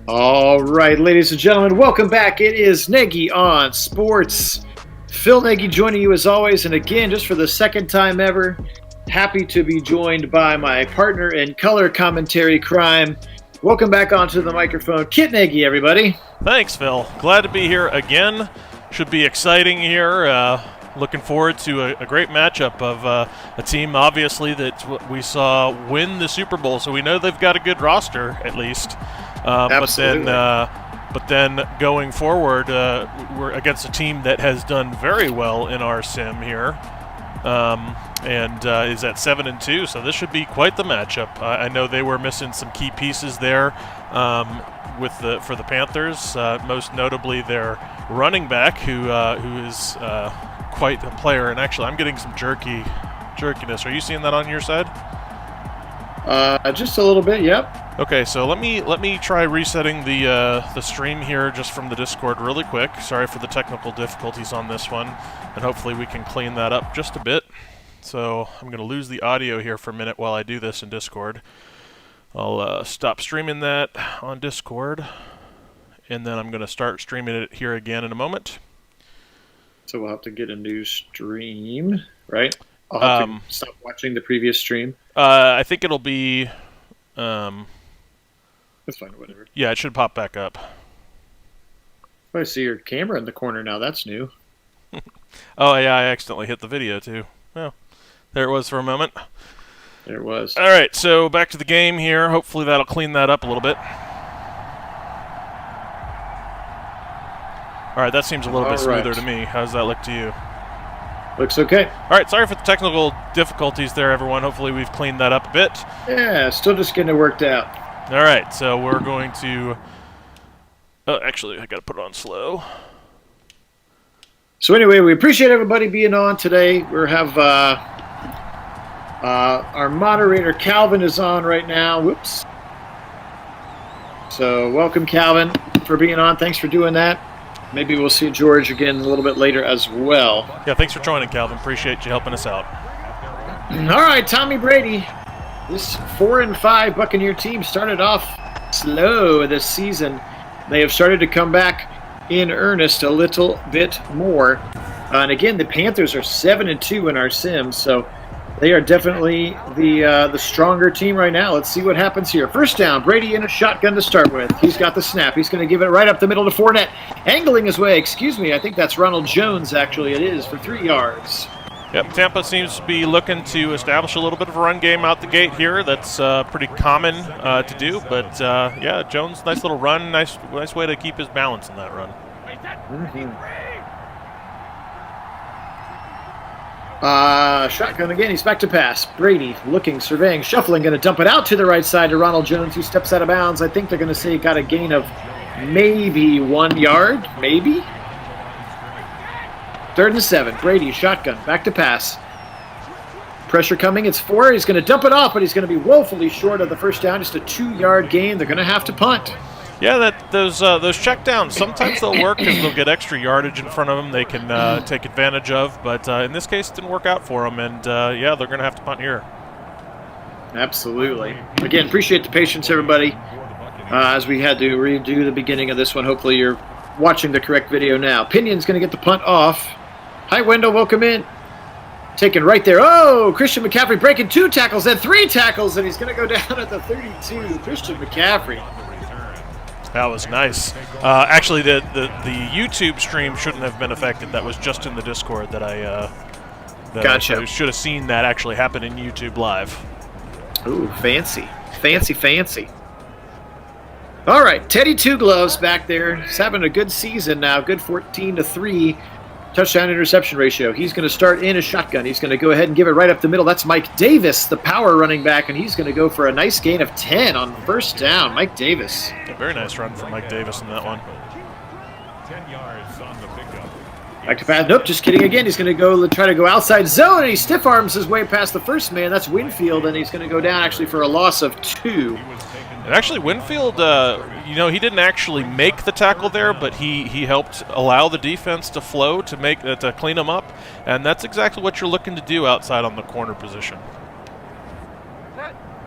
All right, ladies and gentlemen, welcome back. It is Nagy on Sports. Phil Nagy joining you as always, and again, just for the second time ever, happy to be joined by my partner in color commentary crime. Welcome back onto the microphone, Kit Nagy, everybody. Thanks, Phil. Glad to be here again. Should be exciting here. Looking forward to a great matchup of a team, obviously, that we saw win the Super Bowl, so we know they've got a good roster, at least. Absolutely. But then going forward, we're against a team that has done very well in our sim here, and is at 7-2. So this should be quite the matchup. I know they were missing some key pieces there for the Panthers, most notably their running back, who is quite a player. And actually, I'm getting some jerkiness. Are you seeing that on your side? Just a little bit, yep. Okay, so let me try resetting the stream here just from the Discord really quick. Sorry for the technical difficulties on this one, and hopefully we can clean that up just a bit. So I'm going to lose the audio here for a minute while I do this in Discord. I'll stop streaming that on Discord, and then I'm going to start streaming it here again in a moment. So we'll have to get a new stream, right? I'll have to stop watching the previous stream. I think it'll be... That's fine, whatever. Yeah, it should pop back up. I see your camera in the corner now. That's new. Oh, yeah, I accidentally hit the video, too. Oh, there it was for a moment. There it was. All right, so back to the game here. Hopefully that'll clean that up a little bit. All right, that seems a little bit smoother to me. How does that look to you? Looks okay. All right, sorry for the technical difficulties there, everyone. Hopefully we've cleaned that up a bit. Yeah, still just getting it worked out. All right, so we're going to... Oh, actually, I got to put it on slow. So anyway, we appreciate everybody being on today. We have our moderator, Calvin, is on right now. Whoops. So welcome, Calvin, for being on. Thanks for doing that. Maybe we'll see George again a little bit later as well. Yeah, thanks for joining, Calvin. Appreciate you helping us out. All right, Tommy Brady. This 4-5 Buccaneer team started off slow this season. They have started to come back in earnest a little bit more. And again, the Panthers are 7-2 in our sims, so they are definitely the stronger team right now. Let's see what happens here. First down, Brady in a shotgun to start with. He's got the snap. He's going to give it right up the middle to Fournette. Angling his way, I think that's Ronald Jones, actually. It is for 3 yards. Yep, Tampa seems to be looking to establish a little bit of a run game out the gate here. That's pretty common to do, but yeah, Jones, nice little run, nice way to keep his balance in that run. Shotgun again, he's back to pass. Brady looking, surveying, shuffling, going to dump it out to the right side to Ronald Jones, who steps out of bounds. I think they're going to say got a gain of maybe 1 yard, maybe. 3rd and 7. Brady, shotgun, back to pass. Pressure coming, it's 4. He's going to dump it off, but he's going to be woefully short of the first down. Just a 2-yard gain. They're going to have to punt. Yeah, those checkdowns, sometimes they'll work because they'll get extra yardage in front of them they can take advantage of. But in this case, it didn't work out for them, and yeah, they're going to have to punt here. Absolutely. Again, appreciate the patience, everybody, as we had to redo the beginning of this one. Hopefully you're watching the correct video now. Pinion's going to get the punt off. Hi, Wendell. Welcome in. Taken right there. Oh, Christian McCaffrey breaking 2 tackles and 3 tackles, and he's going to go down at the 32. Christian McCaffrey. That was nice. Actually, the YouTube stream shouldn't have been affected. That was just in the Discord that Gotcha. I should have seen that actually happen in YouTube Live. Ooh, fancy. Fancy. All right, Teddy Two Gloves back there. He's having a good season now. Good 14-3 touchdown interception ratio. He's going to start in a shotgun. He's going to go ahead and give it right up the middle. That's Mike Davis, the power running back, and he's going to go for a nice gain of 10 on first down. Mike Davis. A very nice run from Mike Davis in that one. 10 yards on the pickup. Back to pass. Nope, just kidding again. He's going to try to go outside zone, and he stiff arms his way past the first man. That's Winfield, and he's going to go down actually for a loss of 2. And actually, Winfield, he didn't actually make the tackle there, but he helped allow the defense to flow to clean them up, and that's exactly what you're looking to do outside on the corner position.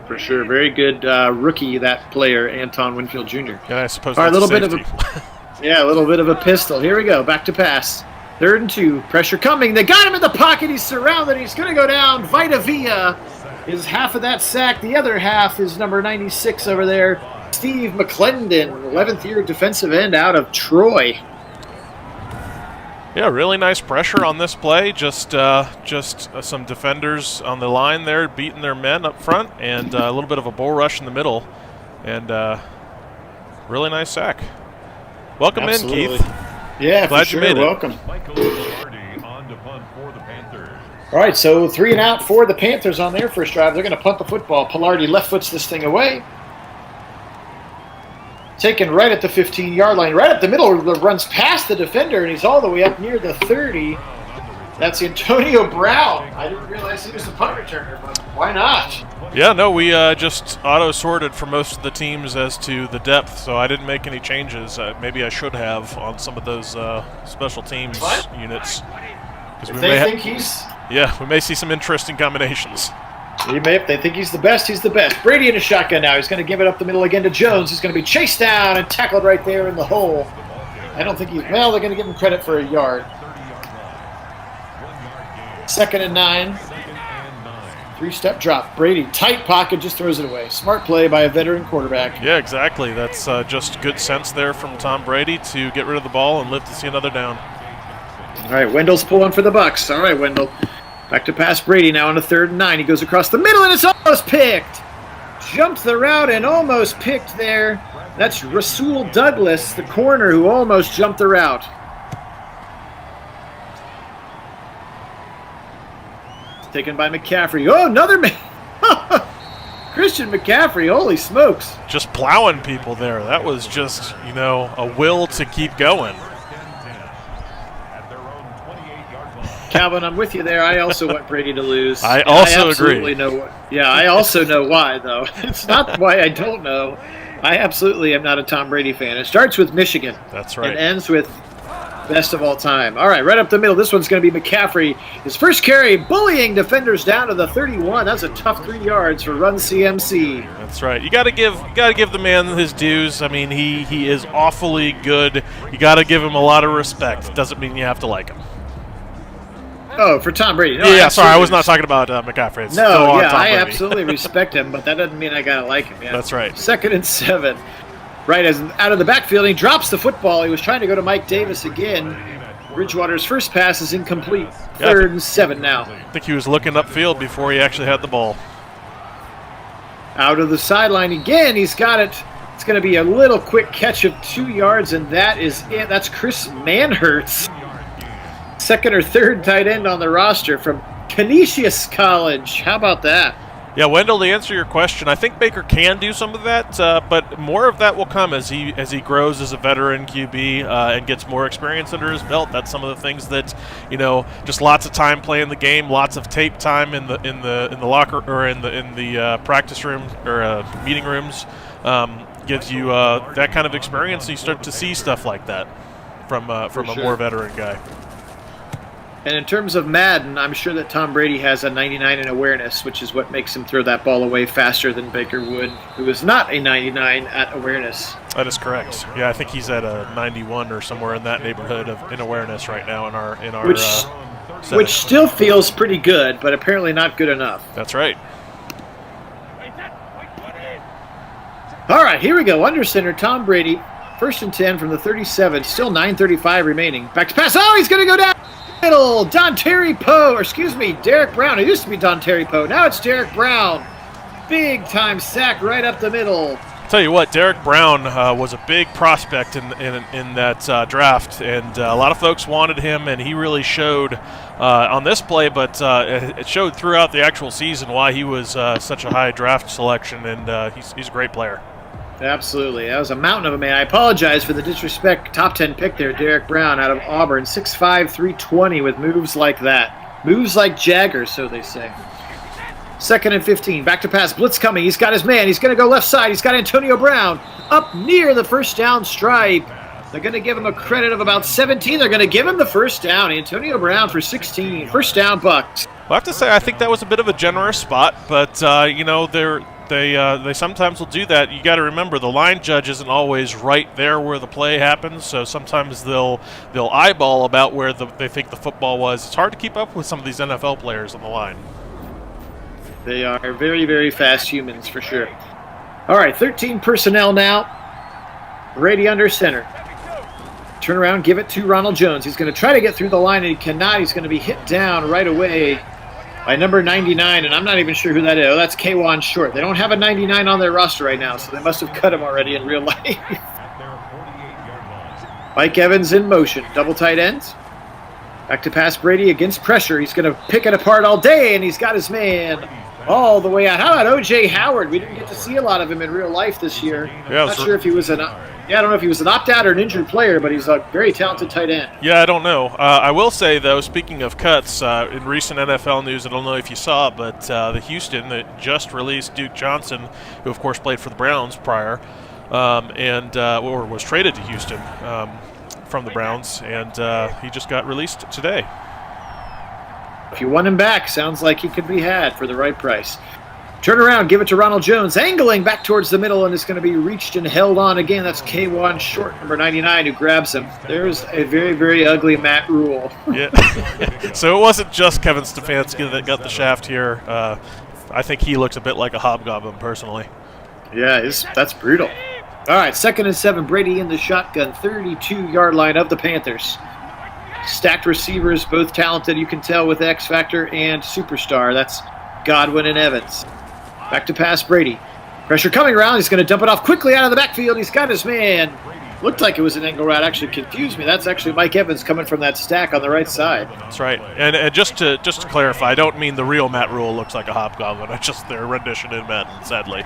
For sure. Very good rookie, that player, Anton Winfield Jr. Yeah, I suppose All right, that's a little bit safety. a little bit of a pistol. Here we go. Back to pass. 3rd and 2. Pressure coming. They got him in the pocket. He's surrounded. He's going to go down. Vita Villa is half of that sack. The other half is number 96 over there, Steve McClendon, 11th year defensive end out of Troy. Yeah, really nice pressure on this play. Just some defenders on the line there beating their men up front, and a little bit of a bull rush in the middle, and really nice sack. Welcome Absolutely. in, Keith. Yeah, Glad for sure. you made it. Welcome. Michael Lombardi on to punt for the Panthers. All right, so 3 and out for the Panthers on their first drive. They're going to punt the football. Pilardi left foots this thing away. Taken right at the 15-yard line, right up the middle, runs past the defender, and he's all the way up near the 30. That's Antonio Brown. I didn't realize he was the punt returner, but why not? Yeah, no, we just auto-sorted for most of the teams as to the depth, so I didn't make any changes. Maybe I should have on some of those special teams units. If they think he's... Yeah, we may see some interesting combinations. If they think he's the best, he's the best. Brady in a shotgun now. He's going to give it up the middle again to Jones. He's going to be chased down and tackled right there in the hole. I don't think he's... Well, they're going to give him credit for a yard. 2nd and 9. 3-step drop. Brady, tight pocket, just throws it away. Smart play by a veteran quarterback. Yeah, exactly. That's just good sense there from Tom Brady to get rid of the ball and live to see another down. All right, Wendell's pulling for the Bucs. All right, Wendell. Back to pass Brady now on a 3rd and 9. He goes across the middle, and it's almost picked. Jumped the route and almost picked there. That's Rasul Douglas, the corner, who almost jumped the route. Taken by McCaffrey. Oh, another man. Christian McCaffrey, holy smokes. Just plowing people there. That was just, a will to keep going. Calvin, I'm with you there. I also want Brady to lose. I also absolutely agree. I also know why, though. It's not why I don't know. I absolutely am not a Tom Brady fan. It starts with Michigan. That's right. And ends with best of all time. All right, right up the middle. This one's going to be McCaffrey. His first carry, bullying defenders down to the 31. That's a tough 3 yards for Run CMC. That's right. You got to give the man his dues. I mean, he is awfully good. You got to give him a lot of respect. Doesn't mean you have to like him. Oh, for Tom Brady. No, yeah, sorry, I was not talking about McCaffrey. It's no, yeah, Tom I Brady. absolutely respect him, but that doesn't mean I got to like him. Yeah. That's right. 2nd and 7. Right as out of the backfield, he drops the football. He was trying to go to Mike Davis again. Bridgewater's first pass is incomplete. 3rd and 7 now. I think he was looking upfield before he actually had the ball. Out of the sideline again. He's got it. It's going to be a little quick catch of 2 yards, and that is it. That's Chris Manhertz. 2nd or 3rd tight end on the roster from Canisius College. How about that? Yeah, Wendell, to answer your question, I think Baker can do some of that, but more of that will come as he grows as a veteran QB and gets more experience under his belt. That's some of the things that, just lots of time playing the game, lots of tape time in the locker or in the practice room or meeting rooms gives you that kind of experience. And you start to see stuff like that from a more veteran guy. And in terms of Madden, I'm sure that Tom Brady has a 99 in awareness, which is what makes him throw that ball away faster than Baker would, who is not a 99 at awareness. That is correct. Yeah, I think he's at a 91 or somewhere in that neighborhood in awareness right now in our which still feels pretty good, but apparently not good enough. That's right. All right, here we go. Under center, Tom Brady, 1st and 10 from the 37. Still 9:35 remaining. Back to pass. Oh, he's going to go down. Middle, Derek Brown. It used to be Don Terry Poe. Now it's Derek Brown. Big time sack right up the middle. Tell you what, Derek Brown was a big prospect in that draft, and a lot of folks wanted him, and he really showed on this play, but it showed throughout the actual season why he was such a high draft selection, and he's a great player. Absolutely. That was a mountain of a man. I apologize for the disrespect. Top 10 pick there, Derek Brown out of Auburn. 6'5", 320 with moves like that. Moves like Jagger, so they say. 2nd and 15. Back to pass. Blitz coming. He's got his man. He's going to go left side. He's got Antonio Brown up near the first down stripe. They're going to give him a credit of about 17. They're going to give him the first down. Antonio Brown for 16. First down, Bucs. Well, I have to say, I think that was a bit of a generous spot, but, They sometimes will do that. You got to remember the line judge isn't always right there where the play happens, so sometimes they'll eyeball about where they think the football was. It's hard to keep up with some of these NFL players on the line. They are very, very fast humans for sure. All right, 13 personnel now. Brady under center. Turn around, give it to Ronald Jones. He's going to try to get through the line, and he cannot. He's going to be hit down right away by number 99, and I'm not even sure who that is. Oh, that's Kwan Short. They don't have a 99 on their roster right now, so they must have cut him already in real life. Mike Evans in motion. Double tight ends. Back to pass Brady against pressure. He's going to pick it apart all day, and he's got his man all the way out. How about O.J. Howard? We didn't get to see a lot of him in real life this year. Yeah, I'm not sure if he was I don't know if he was an opt-out or an injured player, but he's a very talented tight end. Yeah, I don't know. I will say, though, speaking of cuts, in recent NFL news, I don't know if you saw it, but the Houston that just released Duke Johnson, who, of course, played for the Browns prior, or was traded to Houston from the Browns, and he just got released today. If you want him back, sounds like he could be had for the right price. Turn around, give it to Ronald Jones, angling back towards the middle, and it's going to be reached and held on again. That's Kwan Short, number 99, who grabs him. There's a very, very ugly Matt Rule. Yeah. So it wasn't just Kevin Stefanski that got the shaft here. I think he looks a bit like a hobgoblin, personally. Yeah, that's brutal. All right, 2nd and 7, Brady in the shotgun, 32-yard line of the Panthers. Stacked receivers, both talented, you can tell, with X Factor and Superstar. That's Godwin and Evans. Back to pass Brady. Pressure coming around. He's going to dump it off quickly out of the backfield. He's got his man. Looked like it was an angle route. Actually confused me. That's actually Mike Evans coming from that stack on the right side. That's right. And just to clarify, I don't mean the real Matt Rule looks like a hobgoblin. It's just their rendition in Madden, sadly.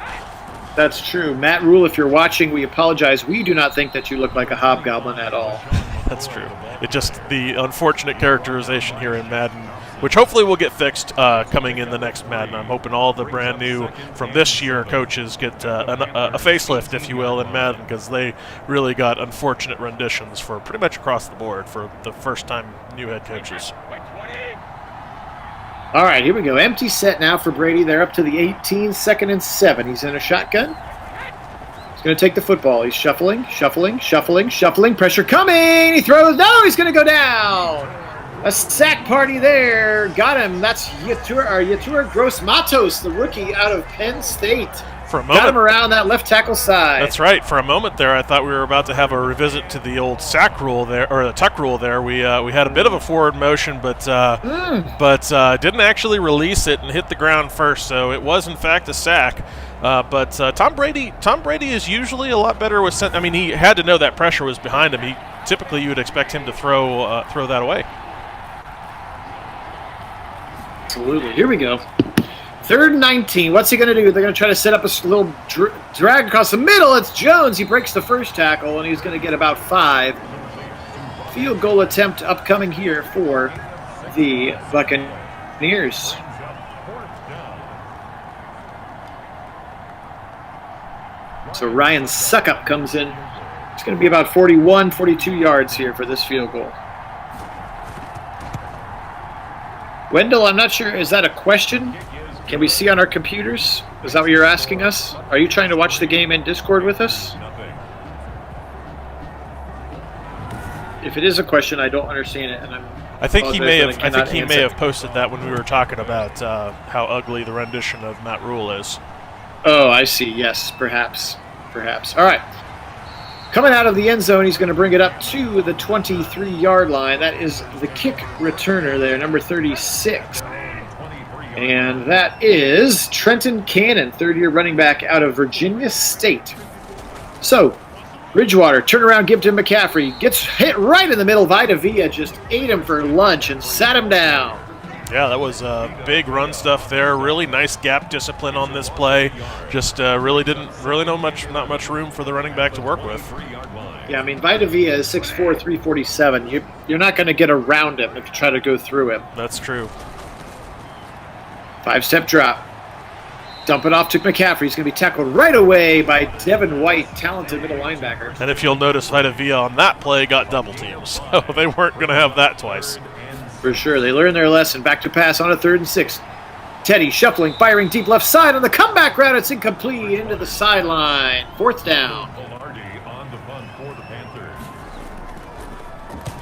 That's true. Matt Rule, if you're watching, we apologize. We do not think that you look like a hobgoblin at all. That's true. It's just the unfortunate characterization here in Madden, which hopefully will get fixed coming in the next Madden. I'm hoping all the brand new from this year coaches get a facelift, if you will, in Madden, because they really got unfortunate renditions for pretty much across the board for the first-time new head coaches. All right, here we go. Empty set now for Brady. They're up to the 18, 2nd and 7. He's in a shotgun. He's going to take the football. He's shuffling. Pressure coming. He throws. No, he's going to go down. A sack party there. Got him. That's Yetur Gross-Matos, the rookie out of Penn State. For a moment, got him around that left tackle side. That's right. For a moment there, I thought we were about to have a revisit to the old sack rule there, or the tuck rule there. We had a bit of a forward motion, but didn't actually release it and hit the ground first. So it was in fact a sack. But Tom Brady is usually a lot better with. I mean, he had to know that pressure was behind him. Typically you would expect him to throw that away. Absolutely. Here we go. 3rd and 19. What's he going to do? They're going to try to set up a little drag across the middle. It's Jones. He breaks the first tackle, and he's going to get about 5. Field goal attempt upcoming here for the Buccaneers. So Ryan Suckup comes in. It's going to be about 41, 42 yards here for this field goal. Wendell, I'm not sure. Is that a question? Can we see on our computers? Is that what you're asking us? Are you trying to watch the game in Discord with us? If it is a question, I don't understand it, and I think he may have posted that when we were talking about how ugly the rendition of Matt Rule is. Oh, I see. Yes, perhaps. All right. Coming out of the end zone, he's going to bring it up to the 23-yard line. That is the kick returner there, number 36. And that is Trenton Cannon, third-year running back out of Virginia State. So, Bridgewater, turn around, give to McCaffrey. Gets hit right in the middle. Vita Vea just ate him for lunch and sat him down. Yeah, that was big run stuff there. Really nice gap discipline on this play. Just not much room for the running back to work with. Yeah, I mean, Vita Vea is 6'4", 347. You're not going to get around him if you try to go through him. That's true. 5-step drop. Dump it off to McCaffrey. He's going to be tackled right away by Devin White, talented middle linebacker. And if you'll notice, Vita Vea on that play got double teamed, so they weren't going to have that twice. For sure. They learned their lesson. Back to pass on a 3rd and 6. Teddy shuffling, firing deep left side on the comeback route. It's incomplete into the sideline. 4th down. Velarde on the punt for the Panthers.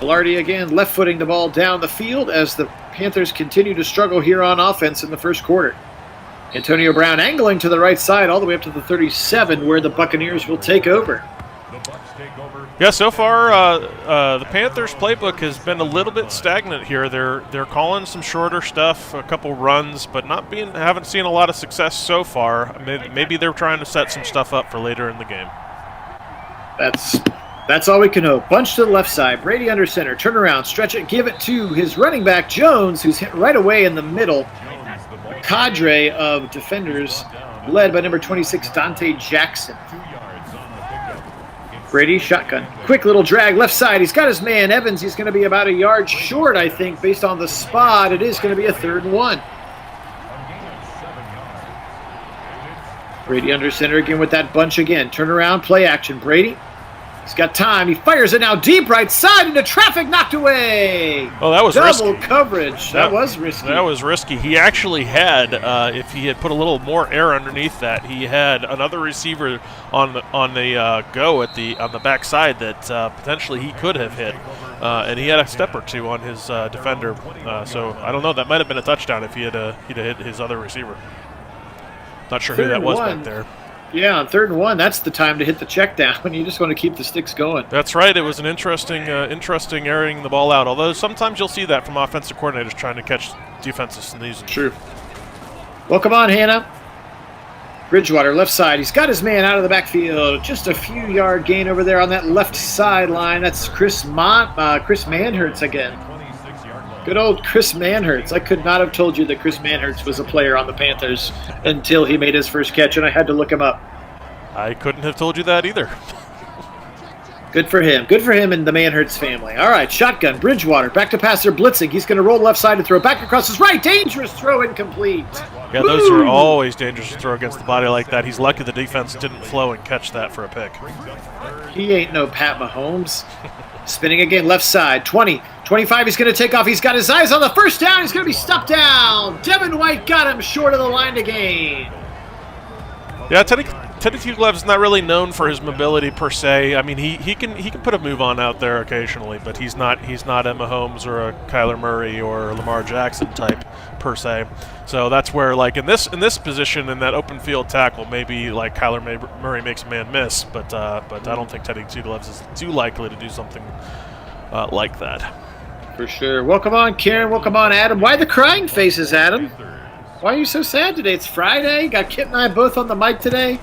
Velarde again left-footing the ball down the field as the Panthers continue to struggle here on offense in the first quarter. Antonio Brown angling to the right side all the way up to the 37 where the Buccaneers will take over. The Bucs take over. Yeah, so far the Panthers playbook has been a little bit stagnant here. They're calling some shorter stuff, a couple runs, but haven't seen a lot of success so far. Maybe they're trying to set some stuff up for later in the game. That's all we can hope. Bunch to the left side. Brady under center. Turn around. Stretch it. Give it to his running back, Jones, who's hit right away in the middle. A cadre of defenders led by number 26, Dante Jackson. 2 yards on the pickup. Brady, shotgun. Quick little drag left side. He's got his man, Evans. He's going to be about a yard short, I think, based on the spot. It is going to be a 3rd and 1. Brady under center again with that bunch again. Turn around, play action. Brady. He's got time. He fires it now deep right side into traffic, knocked away. Oh, that was Double risky. coverage. That was risky. That was risky. He actually had, if he had put a little more air underneath that, he had another receiver on the go on the backside that potentially he could have hit, and he had a step or two on his defender. So I don't know. That might have been a touchdown if he'd hit his other receiver. Not sure who that was back there. Yeah, on 3rd and 1, that's the time to hit the check down when you just want to keep the sticks going. That's right. It was an interesting airing the ball out. Although sometimes you'll see that from offensive coordinators trying to catch defenses sneezing. True. Well, come on, Hannah. Bridgewater, left side. He's got his man out of the backfield. Just a few yard gain over there on that left sideline. That's Chris Manhertz again. Good old Chris Manhertz. I could not have told you that Chris Manhertz was a player on the Panthers until he made his first catch, and I had to look him up. I couldn't have told you that either. Good for him. Good for him and the Manhertz family. All right, shotgun. Bridgewater, back to passer, blitzing. He's going to roll left side and throw back across his right. Dangerous throw, incomplete. Yeah, those are always dangerous to throw against the body like that. He's lucky the defense didn't flow and catch that for a pick. He ain't no Pat Mahomes. Spinning again, left side, 20, 25, he's going to take off. He's got his eyes on the first down. He's going to be stopped down. Devin White got him short of the line to gain. Yeah, Teddy Two Gloves is not really known for his mobility per se. I mean, he can put a move on out there occasionally, but he's not a Mahomes or a Kyler Murray or a Lamar Jackson type per se. So that's where, like in this position, in that open field tackle, maybe like Kyler Murray makes a man miss, but I don't think Teddy Two Gloves is too likely to do something like that. For sure. Welcome on, Karen. Welcome on, Adam. Why the crying faces, Adam? Why are you so sad today? It's Friday. Got Kit and I both on the mic today.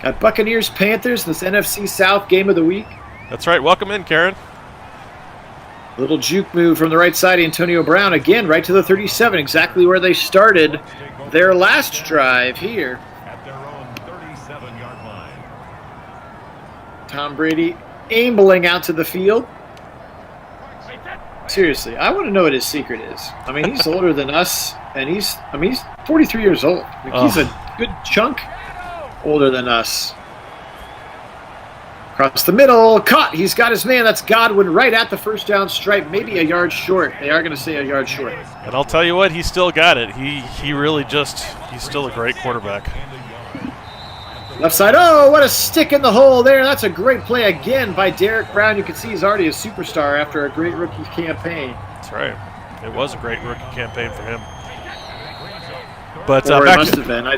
Got Buccaneers, Panthers, this NFC South game of the week. That's right. Welcome in, Karen. Little juke move from the right side. Antonio Brown again, right to the 37, exactly where they started their last drive here. At their own 37-yard line. Tom Brady ambling out to the field. Seriously, I want to know what his secret is. I mean, he's older than us, and he's 43 years old. Like, he's a good chunk older than us. Across the middle, caught. He's got his man. That's Godwin right at the first down stripe, maybe a yard short. They are going to say a yard short. And I'll tell you what, he still got it. He really he's still a great quarterback. Left side, oh, what a stick in the hole there. That's a great play again by Derek Brown. You can see he's already a superstar after a great rookie campaign. That's right. It was a great rookie campaign for him. But Or it must have been. I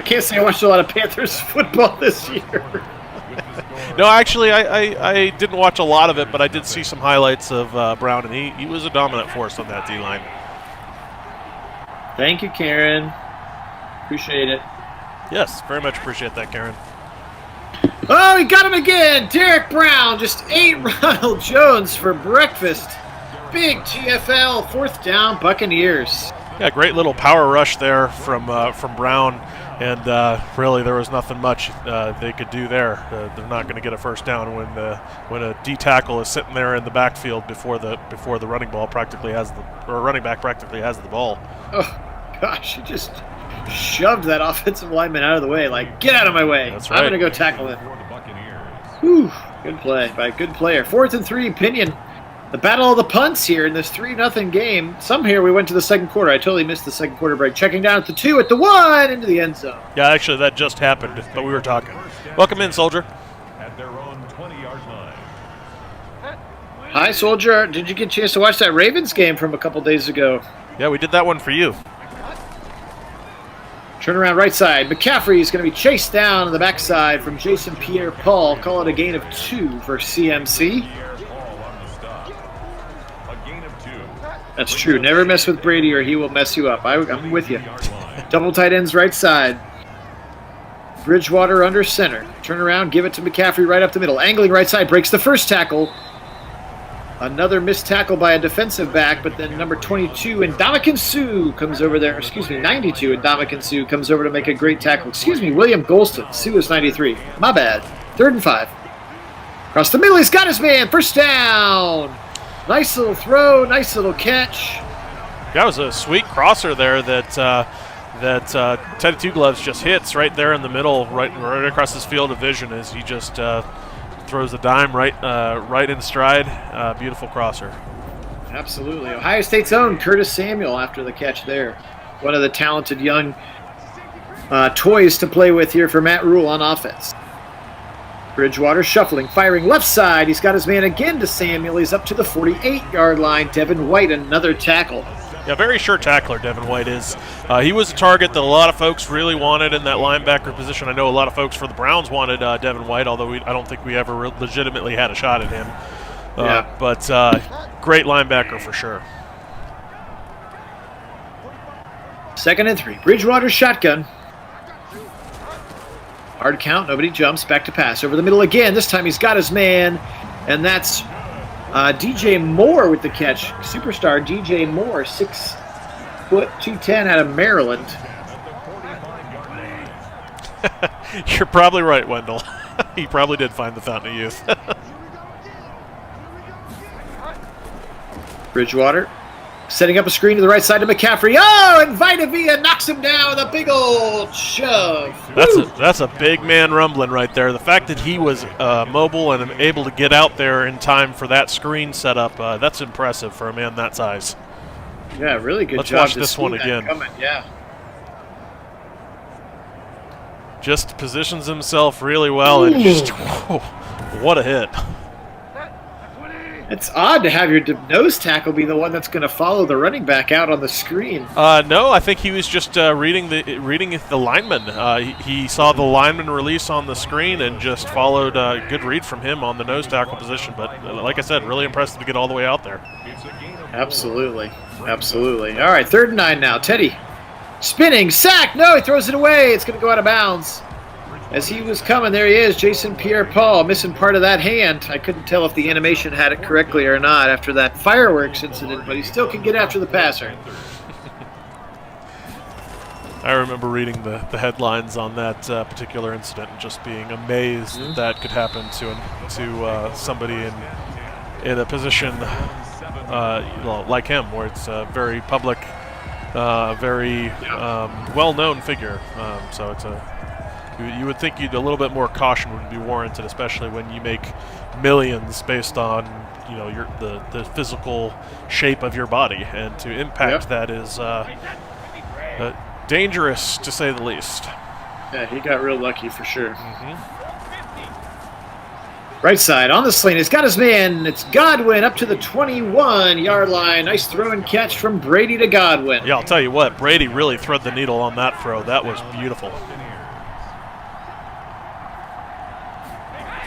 can't say I watched a lot of Panthers football this year. No, actually, I didn't watch a lot of it, but I did see some highlights of Brown, and he was a dominant force on that D-line. Thank you, Karen. Appreciate it. Yes, very much appreciate that, Karen. Oh, he got him again. Derek Brown just ate Ronald Jones for breakfast. Big TFL, 4th down, Buccaneers. Yeah, great little power rush there from Brown, and really there was nothing much they could do there. They're not going to get a first down when a D tackle is sitting there in the backfield before the running back practically has the ball. Oh gosh, he just shoved that offensive lineman out of the way. Like, get out of my way. That's right. I'm going to go tackle him. For the Buccaneers. Whew, good play by a good player. 4th and 3, Pinion The battle of the punts here in this 3-0 game. Some here we went to the second quarter. I totally missed the second quarter break. Checking down at the 2, at the 1, into the end zone. Yeah, actually, that just happened, but we were talking. Welcome in, Soldier. At their own 20-yard line. Hi, Soldier. Did you get a chance to watch that Ravens game from a couple days ago? Yeah, we did that one for you. Turn around right side. McCaffrey is going to be chased down on the backside from Jason Pierre-Paul. Call it a gain of 2 for CMC. That's true. Never mess with Brady or he will mess you up. I'm with you. Double tight ends right side. Bridgewater under center. Turn around, give it to McCaffrey right up the middle. Angling right side, breaks the first tackle. Another missed tackle by a defensive back, but then number 22, and Ndamukong Suh comes over there. 92, and Ndamukong Suh comes over to make a great tackle. William Golston. Suh is 93. My bad. 3rd and 5. Across the middle, he's got his man. First down. Nice little throw, nice little catch. That was a sweet crosser there that Teddy Two Gloves just hits right there in the middle, right across his field of vision as he just throws the dime right in stride. Beautiful crosser. Absolutely. Ohio State's own Curtis Samuel after the catch there. One of the talented young toys to play with here for Matt Rule on offense. Bridgewater shuffling, firing left side. He's got his man again to Samuel. He's up to the 48-yard line. Devin White, another tackle. Yeah, very sure tackler, Devin White is. He was a target that a lot of folks really wanted in that linebacker position. I know a lot of folks for the Browns wanted Devin White, although I don't think we ever legitimately had a shot at him. But great linebacker for sure. 2nd and 3. Bridgewater shotgun. Hard count, nobody jumps, back to pass. Over the middle again, this time he's got his man, and that's DJ Moore with the catch. Superstar DJ Moore, 6 foot 210 out of Maryland. You're probably right, Wendell. He probably did find the Fountain of Youth. Bridgewater setting up a screen to the right side to McCaffrey. Oh, and Vita Vea knocks him down with a big old shove. That's a big man rumbling right there. The fact that he was mobile and able to get out there in time for that screen setup, that's impressive for a man that size. Yeah, really good Let's job. watch this one again. Yeah. Just positions himself really well, and just, whoa, what a hit. It's odd to have your nose tackle be the one that's going to follow the running back out on the screen. No, I think he was just reading the lineman. He saw the lineman release on the screen and just followed a good read from him on the nose tackle position. But like I said, really impressive to get all the way out there. Absolutely. Absolutely. All right, 3rd and 9 now. Teddy spinning, sack. No, he throws it away. It's going to go out of bounds. As he was coming, there he is, Jason Pierre-Paul, missing part of that hand. I couldn't tell if the animation had it correctly or not after that fireworks incident, but he still can get after the passer. I remember reading the headlines on that particular incident and just being amazed that could happen to somebody in a position like him, where it's a very public, very well-known figure. So it's you would think a little bit more caution would be warranted, especially when you make millions based on the physical shape of your body, and to impact that is dangerous to say the least. Yeah, he got real lucky for sure. Right side on the sling. He's got his man. It's Godwin up to the 21-yard line. Nice throw and catch from Brady to Godwin. Yeah, I'll tell you what, Brady really threaded the needle on that throw. That was beautiful.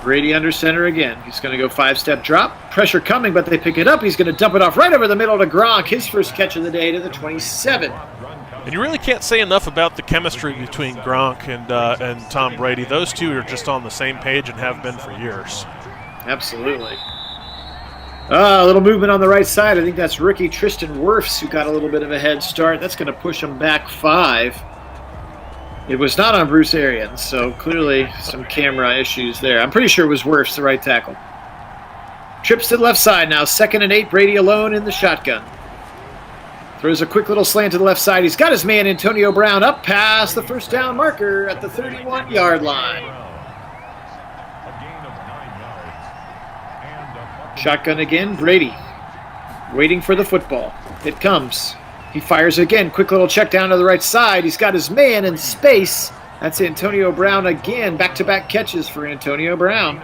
Brady under center again. He's going to go 5-step drop. Pressure coming, but they pick it up. He's going to dump it off right over the middle to Gronk. His first catch of the day to the 27. And you really can't say enough about the chemistry between Gronk and Tom Brady. Those two are just on the same page and have been for years. Absolutely. A little movement on the right side. I think that's rookie Tristan Wirfs who got a little bit of a head start. That's going to push him back 5. It was not on Bruce Arians, so clearly some camera issues there. I'm pretty sure it was Wirfs, the right tackle. Trips to the left side now. 2nd and 8. Brady alone in the shotgun. Throws a quick little slant to the left side. He's got his man, Antonio Brown, up past the first down marker at the 31-yard line. Shotgun again. Brady waiting for the football. It comes. He fires again. Quick little check down to the right side. He's got his man in space. That's Antonio Brown again. Back-to-back catches for Antonio Brown.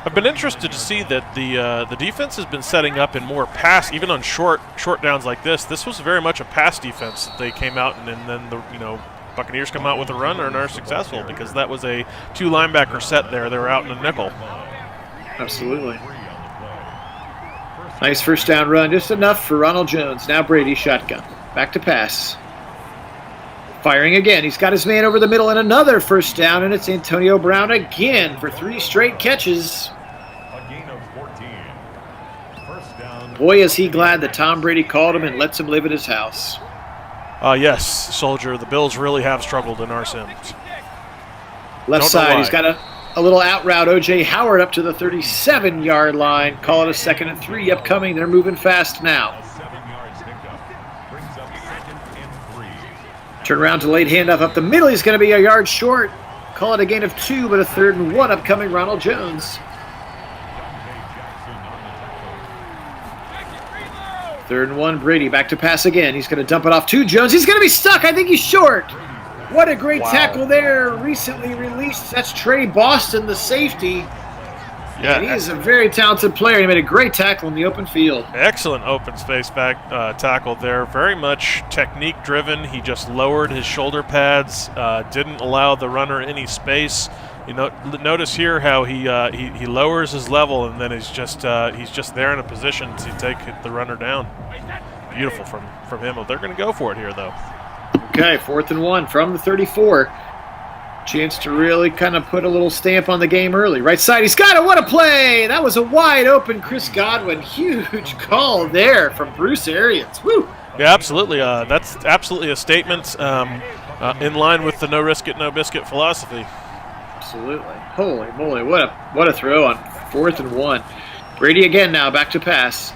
I've been interested to see that the defense has been setting up in more pass, even on short downs like this. This was very much a pass defense that they came out, and then the Buccaneers come out with a run and are successful because that was a 2 linebacker set there. They were out in a nickel. Absolutely. Nice first down run, just enough for Ronald Jones. Now Brady shotgun. Back to pass. Firing again. He's got his man over the middle and another first down, and it's Antonio Brown again for 3 straight catches. A gain of 14. First down. Boy, is he glad that Tom Brady called him and lets him live at his house. Yes, Soldier. The Bills really have struggled in our sims. Left side, he's got a little out route. O.J. Howard up to the 37-yard line. Call it a 2nd and 3 upcoming. They're moving fast now. A 7-yard pickup brings up 2nd and 3. Turn around to late handoff up the middle. He's going to be a yard short. Call it a gain of 2, but a 3rd and 1 upcoming. Ronald Jones. 3rd and 1, Brady back to pass again. He's going to dump it off to Jones. He's going to be stuck. I think he's short. What a great tackle there. Recently released. That's Trey Boston, the safety. Yeah, and he is a very talented player. He made a great tackle in the open field. Excellent open space back tackle there. Very much technique driven. He just lowered his shoulder pads, didn't allow the runner any space. Notice here how he lowers his level, and then he's just there in a position to take the runner down. Beautiful from him. They're going to go for it here, though. Okay, 4th and 1 from the 34. Chance to really kind of put a little stamp on the game early. Right side, he's got it. What a play! That was a wide open Chris Godwin. Huge call there from Bruce Arians. Woo! Yeah, absolutely. That's absolutely a statement in line with the no risk it, no biscuit philosophy. Absolutely. Holy moly, what a throw on 4th and 1. Brady again now, back to pass.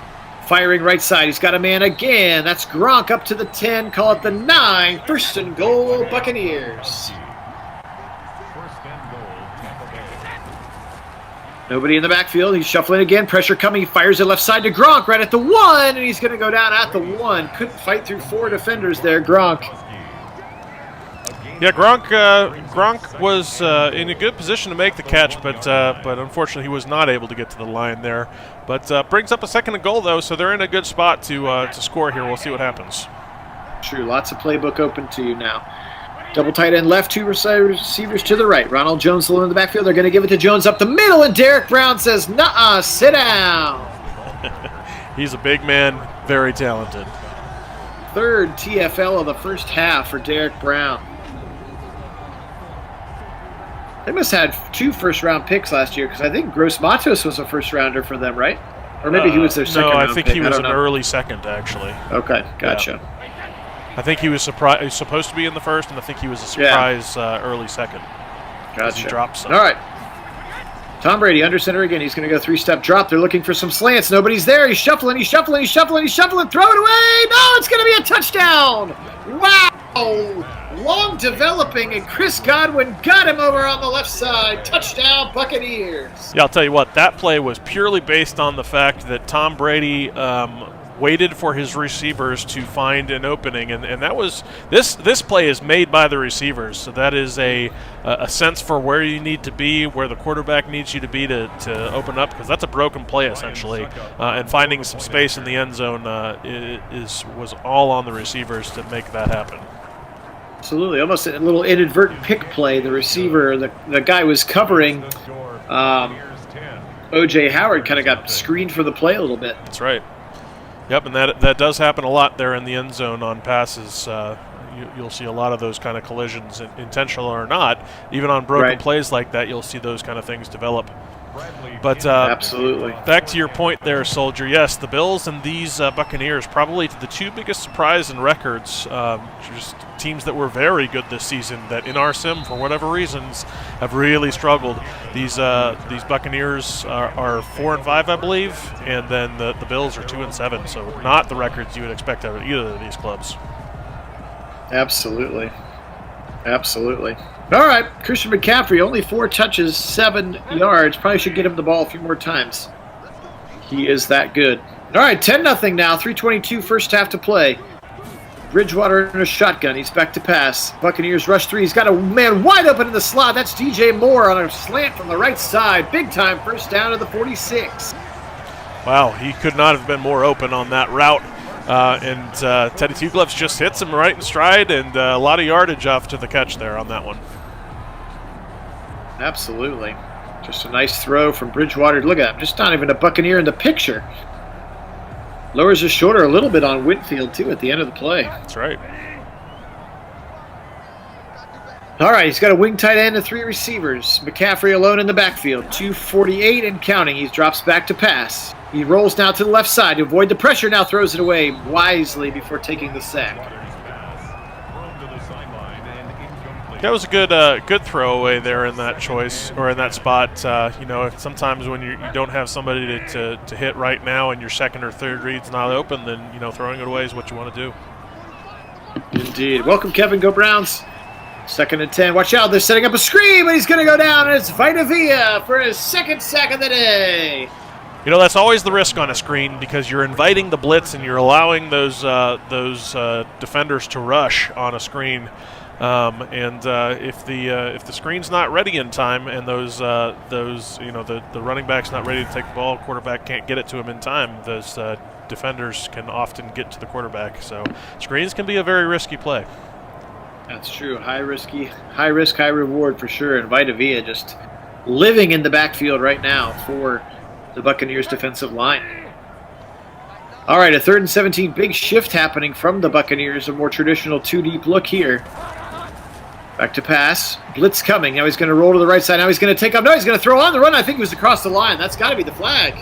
Firing right side, he's got a man again. That's Gronk up to the 10, call it the 9. 1st and goal, Buccaneers. Nobody in the backfield. He's shuffling again. Pressure coming. He fires it left side to Gronk right at the 1, and he's going to go down at the 1. Couldn't fight through 4 defenders there, Gronk. Yeah, Gronk was in a good position to make the catch, but unfortunately he was not able to get to the line there. But brings up a 2nd and goal, though, so they're in a good spot to score here. We'll see what happens. True. Lots of playbook open to you now. Double tight end left, 2 receivers to the right. Ronald Jones alone in the backfield. They're going to give it to Jones up the middle, and Derek Brown says, nuh-uh, sit down. He's a big man, very talented. 3rd TFL of the first half for Derek Brown. They must have had 2 first-round picks last year because I think Gross Matos was a first-rounder for them, right? Or maybe he was their second-round pick. No, I think he was an early second, actually. Okay, gotcha. Yeah. I think he was supposed to be in the first, and I think he was a surprise early second. Gotcha. He dropped some. All right. Tom Brady under center again. He's going to go 3-step drop. They're looking for some slants. Nobody's there. He's shuffling. Throw it away. No, it's going to be a touchdown. Wow. Long developing, and Chris Godwin got him over on the left side. Touchdown, Buccaneers. Yeah, I'll tell you what. That play was purely based on the fact that Tom Brady waited for his receivers to find an opening, and that was this play is made by the receivers. So that is a sense for where you need to be, where the quarterback needs you to be to open up, because that's a broken play essentially, and finding some space in the end zone was all on the receivers to make that happen. Absolutely, almost a little inadvertent pick play. The receiver, the guy was covering. O.J. Howard kind of got screened for the play a little bit. That's right. Yep, and that does happen a lot there in the end zone on passes. You'll see a lot of those kind of collisions, intentional or not. Even on broken plays like that, you'll see those kind of things develop. But absolutely. Back to your point there, Soldier. Yes, the Bills and these Buccaneers probably the 2 biggest surprise in records. Just teams that were very good this season that in our sim, for whatever reasons, have really struggled. These Buccaneers are 4-5, I believe, and then the Bills are 2-7. So not the records you would expect out of either of these clubs. Absolutely. All right, Christian McCaffrey, only 4 touches, 7 yards. Probably should get him the ball a few more times. He is that good. All right, 10-0 now. 3:22 first half to play. Bridgewater in a shotgun. He's back to pass. Buccaneers rush 3. He's got a man wide open in the slot. That's DJ Moore on a slant from the right side. Big time first down to the 46. Wow, he could not have been more open on that route. And Teddy Two Gloves just hits him right in stride, and a lot of yardage off to the catch there on that one. Absolutely. Just a nice throw from Bridgewater. Look at him. Just not even a Buccaneer in the picture. Lowers his shoulder a little bit on Whitfield, too, at the end of the play. That's right. All right, he's got a wing tight end and 3 receivers. McCaffrey alone in the backfield. 2:48 and counting. He drops back to pass. He rolls now to the left side to avoid the pressure. Now throws it away wisely before taking the sack. That was a good throwaway there in that choice, or in that spot. Sometimes when you don't have somebody to hit right now and your second or third read's not open, then, throwing it away is what you want to do. Indeed. Welcome, Kevin. Go Browns. 2nd and 10. Watch out. They're setting up a screen, but he's going to go down, and it's Vita Vea for his 2nd sack of the day. That's always the risk on a screen, because you're inviting the blitz and you're allowing those defenders to rush on a screen. If the screen's not ready in time, and the running back's not ready to take the ball, quarterback can't get it to him in time, those defenders can often get to the quarterback. So screens can be a very risky play. That's true. High risk, high reward for sure. And Vita Vea just living in the backfield right now for the Buccaneers defensive line. All right, a 3rd and 17. Big shift happening from the Buccaneers. A more traditional 2-deep look here. Back to pass. Blitz coming. Now he's going to roll to the right side. Now he's going to take up. No, he's going to throw on the run. I think it was across the line. That's got to be the flag.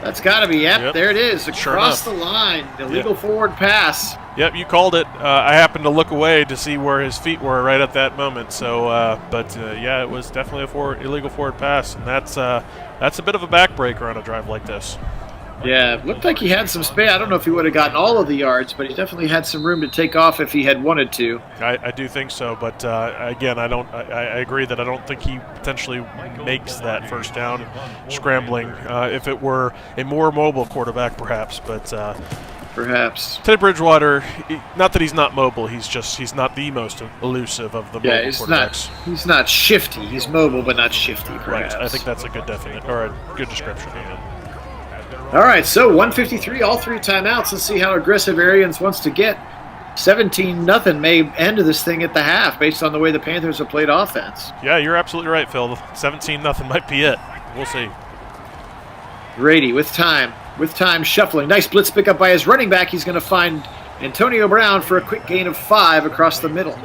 That's got to be. Yep, there it is. Across the line. Illegal forward pass. Yep, you called it. I happened to look away to see where his feet were right at that moment. So, it was definitely a illegal forward pass, and that's a bit of a backbreaker on a drive like this. Yeah, looked like he had some space. I don't know if he would have gotten all of the yards, but he definitely had some room to take off if he had wanted to. I do think so, but again, I agree that I don't think he potentially makes that first down scrambling. If it were a more mobile quarterback, perhaps, but perhaps Teddy Bridgewater, not that he's not mobile, he's not the most elusive of the mobile quarterbacks. He's not shifty. He's mobile, but not shifty. Perhaps. Right. I think that's a good a good description of him. All right, so 153, all 3 timeouts. Let's see how aggressive Arians wants to get. 17-0 may end this thing at the half based on the way the Panthers have played offense. Yeah, you're absolutely right, Phil. 17-0 might be it. We'll see. Brady with time shuffling. Nice blitz pickup by his running back. He's going to find Antonio Brown for a quick gain of 5 across the middle.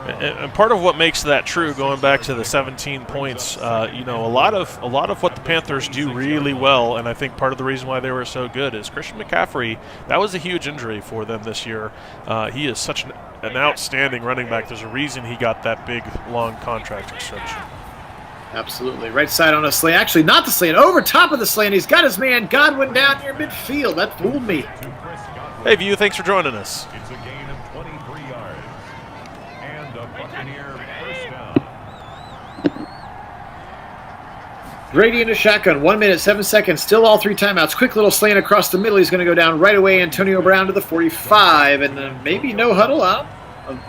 And part of what makes that true, going back to the 17 points, a lot of what the Panthers do really well, and I think part of the reason why they were so good is Christian McCaffrey. That was a huge injury for them this year. He is such an outstanding running back. There's a reason he got that big, long contract extension. Absolutely. Right side on a slant. Actually, not the slant. Over top of the slant. He's got his man Godwin down near midfield. That fooled me. Hey, View, thanks for joining us. It's a gain of 23 yards. And a Buccaneer first down. Brady in a shotgun. 1 minute, 7 seconds. Still all 3 timeouts. Quick little slant across the middle. He's going to go down right away. Antonio Brown to the 45. And then maybe no huddle out.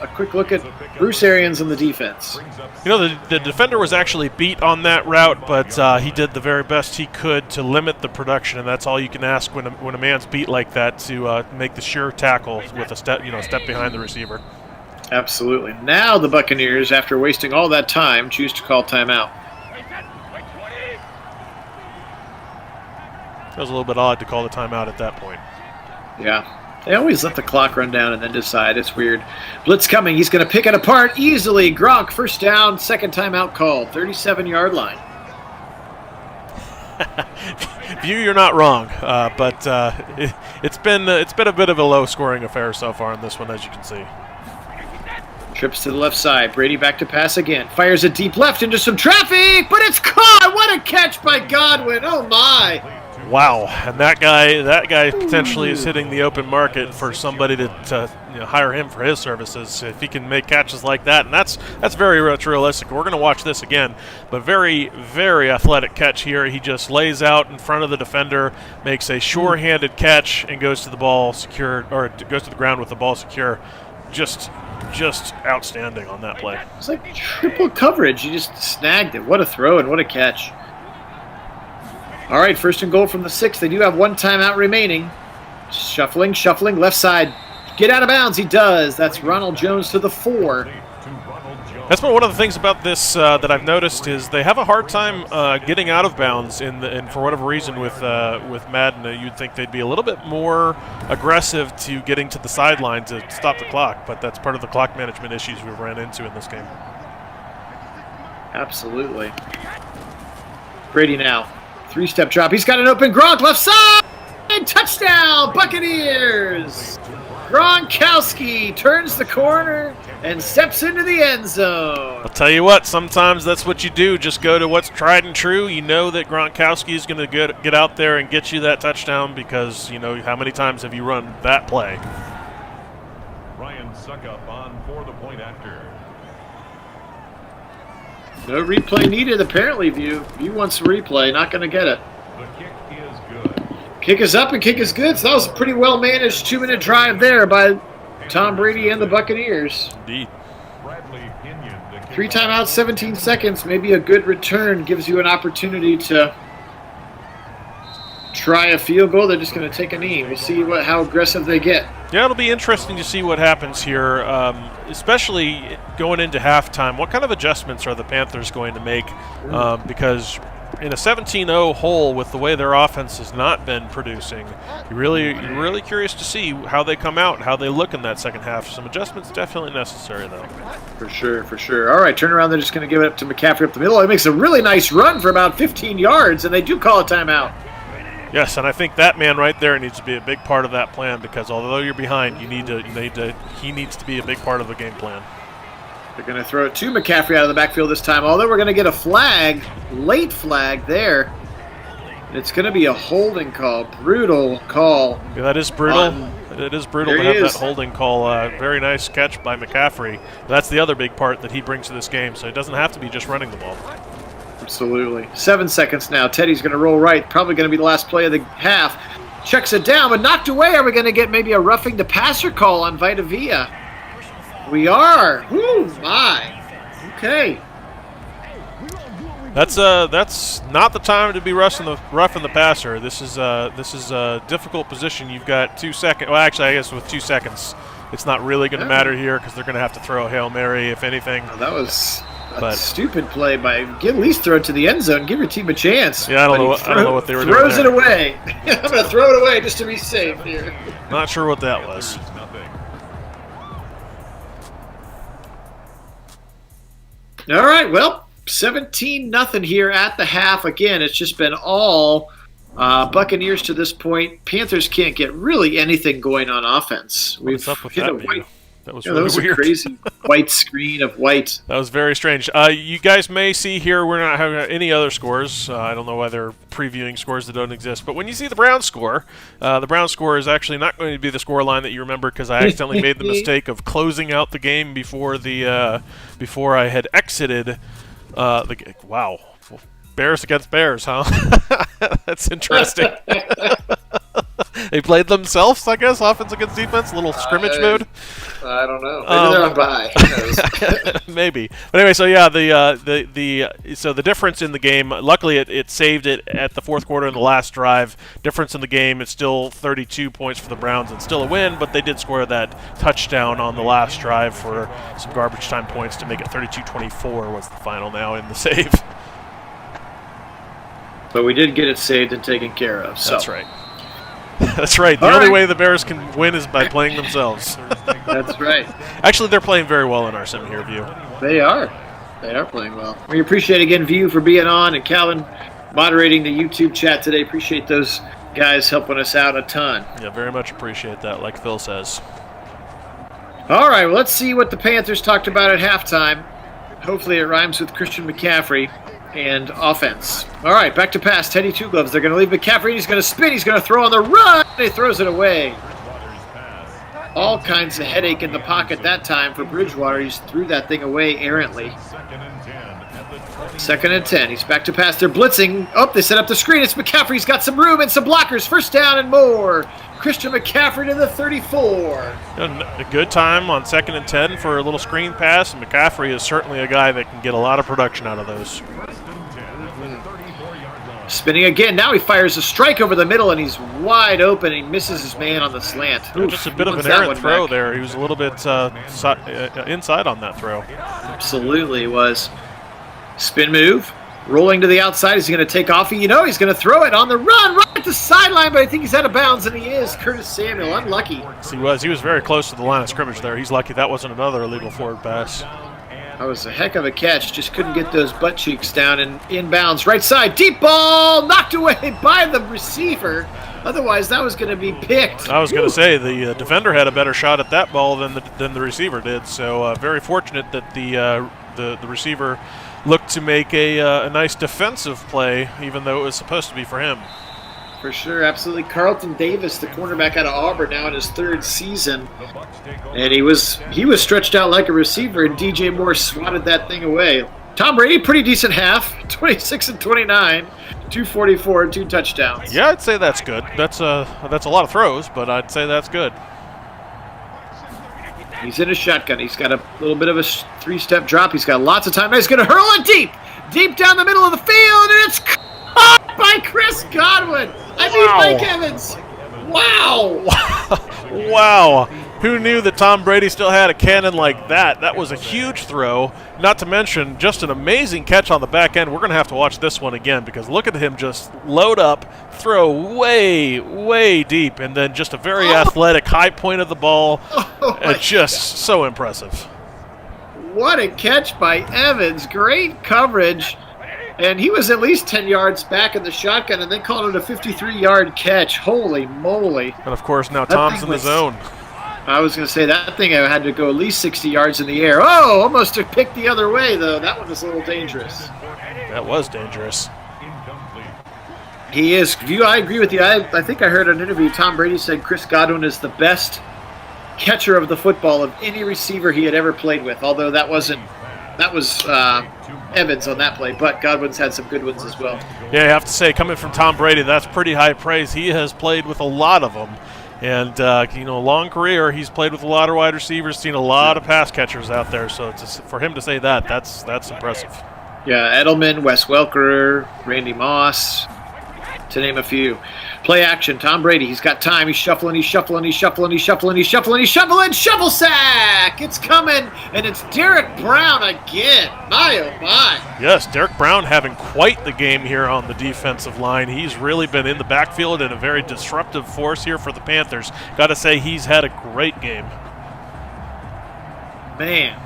A quick look at Bruce Arians and the defense. The defender was actually beat on that route, but he did the very best he could to limit the production, and that's all you can ask when a man's beat like that, to make the sure tackle with a step behind the receiver. Absolutely. Now the Buccaneers, after wasting all that time, choose to call timeout. It was a little bit odd to call the timeout at that point. Yeah. They always let the clock run down and then decide. It's weird. Blitz coming. He's going to pick it apart easily. Gronk, first down, second timeout called. 37-yard line. View, you're not wrong, but it's been a bit of a low-scoring affair so far in this one, as you can see. Trips to the left side. Brady back to pass again. Fires it deep left into some traffic, but it's caught. What a catch by Godwin. Oh, my. Wow, and that guy potentially is hitting the open market for somebody to hire him for his services if he can make catches like that, and that's very realistic. We're going to watch this again, but very, very athletic catch here. He just lays out in front of the defender, makes a sure-handed catch, and goes to the ball secure, or goes to the ground with the ball secure. Just outstanding on that play. It's like triple coverage. You just snagged it. What a throw and what a catch. All right, 1st and goal from the 6. They do have 1 timeout remaining. Shuffling, left side. Get out of bounds. He does. That's Ronald Jones to the 4. That's been one of the things about this that I've noticed is they have a hard time getting out of bounds, and for whatever reason with Madden, you'd think they'd be a little bit more aggressive to getting to the sideline to stop the clock, but that's part of the clock management issues we've ran into in this game. Absolutely. Brady now. 3-step drop. He's got an open Gronk left side. Touchdown, Buccaneers. Gronkowski turns the corner and steps into the end zone. I'll tell you what, sometimes that's what you do. Just go to what's tried and true. You know that Gronkowski is going to get out there and get you that touchdown because you know how many times have you run that play. Ryan Suckup on for the point after. No replay needed, apparently, View. View wants a replay, not going to get it. The kick is good. Kick is up and kick is good. So that was a pretty well-managed 2-minute drive there by Tom Brady and the Buccaneers. Indeed. Bradley Pinion, the 3 timeouts, 17 seconds. Maybe a good return gives you an opportunity to try a field goal. They're just going to take a knee. We'll see how aggressive they get. Yeah, it'll be interesting to see what happens here, especially going into halftime. What kind of adjustments are the Panthers going to make? Because in a 17-0 hole with the way their offense has not been producing, you're really curious to see how they come out and how they look in that second half. Some adjustments definitely necessary, though. For sure. All right, turn around. They're just going to give it up to McCaffrey up the middle. He makes a really nice run for about 15 yards, and they do call a timeout. Yes, and I think that man right there needs to be a big part of that plan because although you're behind, he needs to be a big part of the game plan. They're going to throw it to McCaffrey out of the backfield this time, although we're going to get a flag, late flag there. It's going to be a holding call, brutal call. Yeah, that is brutal. It is brutal to have that holding call. Very nice catch by McCaffrey. That's the other big part that he brings to this game, so it doesn't have to be just running the ball. Absolutely. 7 seconds now. Teddy's going to roll right. Probably going to be the last play of the half. Checks it down, but knocked away. Are we going to get maybe a roughing the passer call on Vita Vea? We are. Whoo, my. Okay. That's not the time to be roughing the passer. This is a difficult position. You've got 2 seconds. Well, actually, I guess with 2 seconds, it's not really going to matter here because they're going to have to throw a Hail Mary, if anything. Oh, that was a stupid play by at least throw it to the end zone. Give your team a chance. Yeah, I don't know what they were doing. Throws it away. I'm going to throw it away just to be safe here. Not sure what that was. All right, well, 17-0 here at the half. Again, it's just been all Buccaneers to this point. Panthers can't get really anything going on offense. What's up with that? That was really weird. That was a crazy white screen of white. That was very strange. You guys may see here we're not having any other scores. I don't know why they're previewing scores that don't exist. But when you see the Browns score is actually not going to be the score line that you remember because I accidentally made the mistake of closing out the game before I had exited the game. Wow. Bears against Bears, huh? That's interesting. They played themselves, I guess, offense against defense, a little scrimmage mode. I don't know. Maybe they're on bye. Maybe. But anyway, so yeah, the difference in the game, luckily it saved it at the fourth quarter in the last drive. Difference in the game, it's still 32 points for the Browns and still a win, but they did score that touchdown on the last drive for some garbage time points to make it 32-24 was the final now in the save. But we did get it saved and taken care of. So. That's right. That's right. The only way the Bears can win is by playing themselves. That's right. Actually, they're playing very well in our sim here, View. They are. They are playing well. We appreciate, again, View for being on and Calvin moderating the YouTube chat today. Appreciate those guys helping us out a ton. Yeah, very much appreciate that, like Phil says. All right, well, let's see what the Panthers talked about at halftime. Hopefully it rhymes with Christian McCaffrey. and offense. All right, back to pass. Teddy Two Gloves. They're going to leave McCaffrey. He's going to spin. He's going to throw on the run. He throws it away. All kinds of headache in the pocket that time for Bridgewater. He threw that thing away errantly. 2nd and 10. He's back to pass. They're blitzing. Oh, they set up the screen. It's McCaffrey. He's got some room and some blockers. First down and more. Christian McCaffrey to the 34. A good time on 2nd and 10 for a little screen pass. And McCaffrey is certainly a guy that can get a lot of production out of those. Spinning again. Now he fires a strike over the middle, and he's wide open. He misses his man on the slant. Just a bit of an errant throw there. He was a little bit inside on that throw. Absolutely was. Spin move. Rolling to the outside. Is he going to take off? He's going to throw it on the run right at the sideline, but I think he's out of bounds, and he is. Curtis Samuel, unlucky. Yes, he was very close to the line of scrimmage there. He's lucky that wasn't another illegal forward pass. That was a heck of a catch. Just couldn't get those butt cheeks down and inbounds. Right side. Deep ball. Knocked away by the receiver. Otherwise, that was going to be picked. I was going to say the defender had a better shot at that ball than the receiver did. So very fortunate that the receiver looked to make a nice defensive play, even though it was supposed to be for him. For sure, absolutely. Carlton Davis, the cornerback out of Auburn, now in his 3rd season. And he was stretched out like a receiver, and DJ Moore swatted that thing away. Tom Brady, pretty decent half, 26 and 29, 244, and 2 touchdowns. Yeah, I'd say that's good. That's a lot of throws, but I'd say that's good. He's in a shotgun. He's got a little bit of a 3-step drop. He's got lots of time. He's going to hurl it deep down the middle of the field, and it's caught by Chris Godwin. Mike Evans. Wow. Wow. Who knew that Tom Brady still had a cannon like that? That was a huge throw. Not to mention just an amazing catch on the back end. We're going to have to watch this one again because look at him just load up, throw way, way deep, and then just a very athletic high point of the ball. Just so impressive. What a catch by Evans. Great coverage. And he was at least 10 yards back in the shotgun, and they called it a 53-yard catch. Holy moly. And, of course, now Tom's in the zone. I was going to say that thing had to go at least 60 yards in the air. Oh, almost to pick the other way, though. That one was a little dangerous. That was dangerous. He is. I agree with you. I think I heard an interview. Tom Brady said Chris Godwin is the best catcher of the football of any receiver he had ever played with, although that was Evans on that play, but Godwin's had some good ones as well. Yeah, I have to say, coming from Tom Brady, that's pretty high praise. He has played with a lot of them. And, a long career, he's played with a lot of wide receivers, seen a lot of pass catchers out there. So for him to say that's impressive. Yeah, Edelman, Wes Welker, Randy Moss, to name a few. Play action, Tom Brady. He's got time. He's shuffling. Shovel sack! It's coming, and it's Derek Brown again. My, oh, my. Yes, Derek Brown having quite the game here on the defensive line. He's really been in the backfield and a very disruptive force here for the Panthers. Got to say, he's had a great game. Man,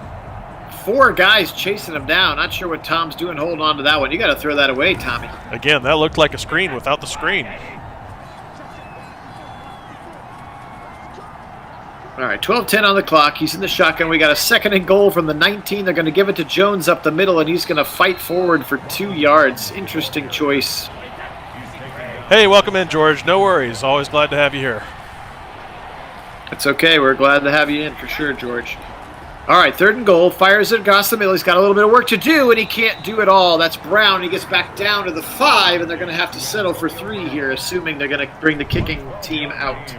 4 guys chasing him down. Not sure what Tom's doing holding on to that one. You got to throw that away, Tommy. Again, that looked like a screen without the screen. All right, 12-10 on the clock. He's in the shotgun. We got a 2nd and goal from the 19. They're going to give it to Jones up the middle, and he's going to fight forward for 2 yards. Interesting choice. Hey, welcome in, George. No worries. Always glad to have you here. It's okay. We're glad to have you in for sure, George. All right, 3rd and goal. Fires it across the middle. He's got a little bit of work to do, and he can't do it all. That's Brown. He gets back down to the 5, and they're going to have to settle for 3 here, assuming they're going to bring the kicking team out.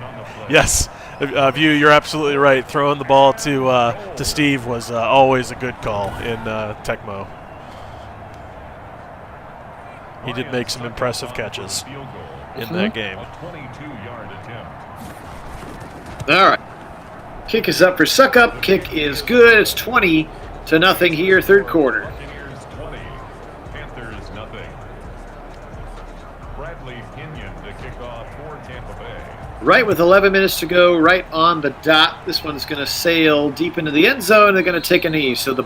Yes. You're absolutely right. Throwing the ball to Steve was always a good call in Tecmo. He did make some impressive catches in that game. All right. Kick is up for Suck Up. Kick is good. It's 20-0 here, 3rd quarter. Panthers nothing. Bradley Pinion to kick off for Tampa Bay. Right with 11 minutes to go, right on the dot. This one's going to sail deep into the end zone. They're going to take a knee. So the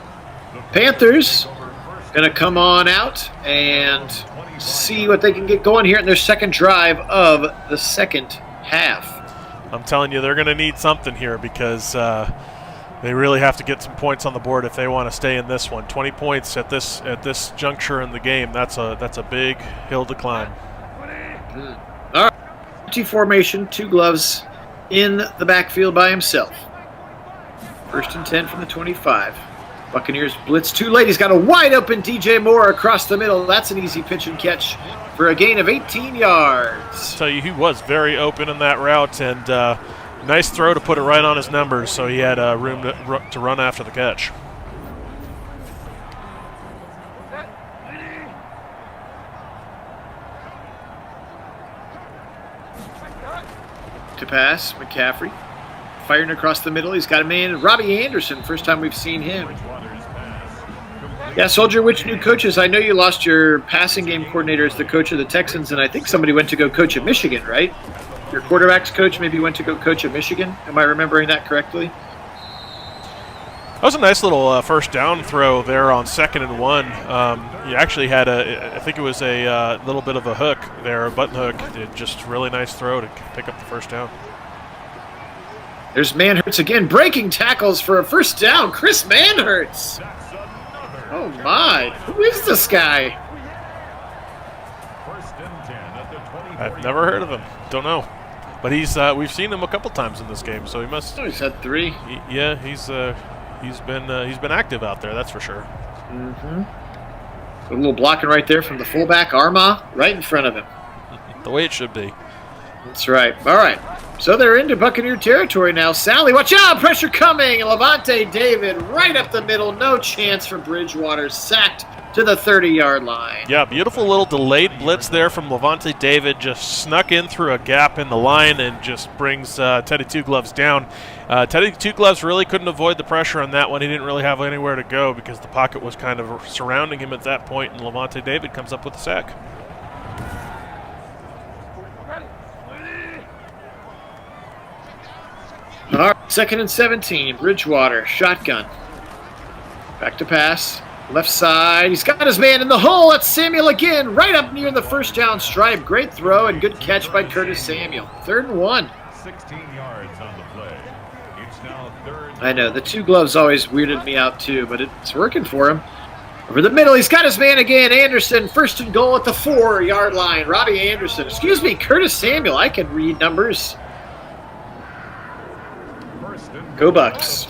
Panthers going to come on out and see what they can get going here in their 2nd drive of the 2nd half. I'm telling you, they're going to need something here because They really have to get some points on the board if they want to stay in this one. 20 points at this juncture in the game. That's a big hill to climb. All right. Empty formation, 2 gloves in the backfield by himself. 1st and 10 from the 25. Buccaneers blitz too late. He's got a wide open DJ Moore across the middle. That's an easy pitch and catch for a gain of 18 yards. I'll tell you, he was very open in that route, and nice throw to put it right on his numbers, so he had room to run after the catch. To pass, McCaffrey. Firing across the middle. He's got a man, Robbie Anderson. First time we've seen him. Yeah, Soldier, which new coaches? I know you lost your passing game coordinator as the coach of the Texans, and I think somebody went to go coach at Michigan, right? Your quarterback's coach maybe went to go coach at Michigan. Am I remembering that correctly? That was a nice little first down throw there on 2nd and 1. He actually had I think it was a little bit of a hook there, a button hook. Just really nice throw to pick up the first down. There's Manhurts again, breaking tackles for a first down. Chris Manhurts. Oh my, who is this guy? I've never heard of him. Don't know, but we've seen him a couple times in this game, so he must. Oh, he's had 3. Yeah, he's been active out there. That's for sure. A little blocking right there from the fullback, Arma, right in front of him. The way it should be. That's right. All right. So they're into Buccaneer territory now. Sally, watch out! Pressure coming! Levante David right up the middle. No chance for Bridgewater. Sacked to the 30-yard line. Yeah, beautiful little delayed blitz there from Levante David. Just snuck in through a gap in the line and just brings Teddy Two Gloves down. Teddy Two Gloves really couldn't avoid the pressure on that one. He didn't really have anywhere to go because the pocket was kind of surrounding him at that point, and Levante David comes up with a sack. All right, 2nd and 17. Bridgewater, shotgun. Back to pass. Left side. He's got his man in the hole. That's Samuel again, right up near the first down stripe. Great throw and good catch by Curtis Samuel. 3rd and 1. 16 yards on the play. It's now 3rd. I know, the 2 gloves always weirded me out too, but it's working for him. Over the middle, he's got his man again, Anderson. 1st and goal at the 4-yard line. Robbie Anderson. Excuse me, Curtis Samuel. I can read numbers. Go Bucks.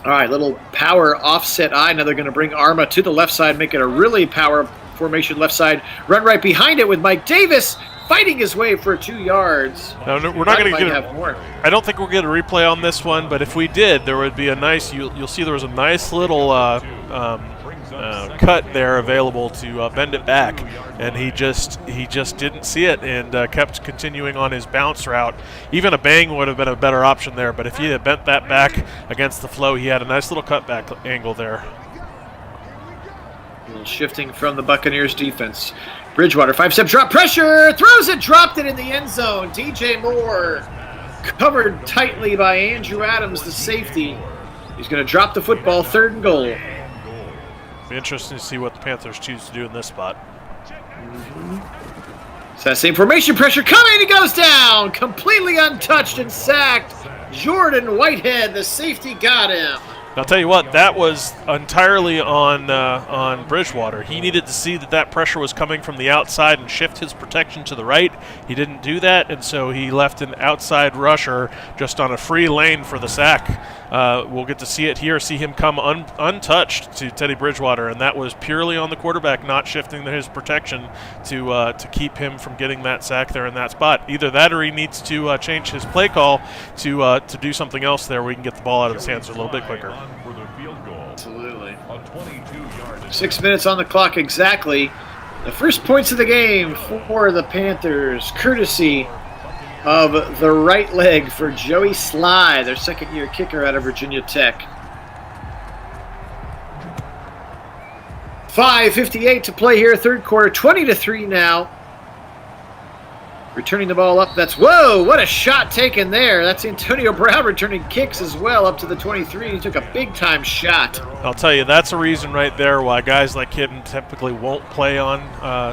All right, little power offset eye. Now they're going to bring Arma to the left side, make it a really power formation left side. Run right behind it with Mike Davis fighting his way for 2 yards. No, we're not going to get more. I don't think we'll get a replay on this one, but if we did, there would be a nice. You'll see there was a nice little cut there available to bend it back, and he just didn't see it and kept continuing on his bounce route. Even a bang would have been a better option there, but if he had bent that back against the flow, he had a nice little cutback angle there. A little shifting from the Buccaneers defense. Bridgewater, 5-step drop, pressure, throws it, dropped it in the end zone. DJ Moore covered tightly by Andrew Adams, the safety. He's going to drop the football, 3rd and goal. Be interesting to see what the Panthers choose to do in this spot. It's that same formation, pressure coming, he goes down, completely untouched and sacked. Jordan Whitehead, the safety, got him. I'll tell you what, that was entirely on Bridgewater. He needed to see that pressure was coming from the outside and shift his protection to the right. He didn't do that, and so he left an outside rusher just on a free lane for the sack. We'll get to see it here, see him come untouched to Teddy Bridgewater, and that was purely on the quarterback not shifting his protection to keep him from getting that sack there in that spot. Either that or he needs to change his play call to do something else there where he can get the ball out of his hands a little bit quicker. Absolutely. 6 minutes on the clock exactly. The first points of the game for the Panthers, courtesy of the right leg for Joey Sly, their 2nd-year kicker out of Virginia Tech. 5:58 to play here, 3rd quarter, 20-3 now. Returning the ball up, whoa, what a shot taken there. That's Antonio Brown returning kicks as well up to the 23. He took a big-time shot. I'll tell you, that's a reason right there why guys like Kit typically won't play on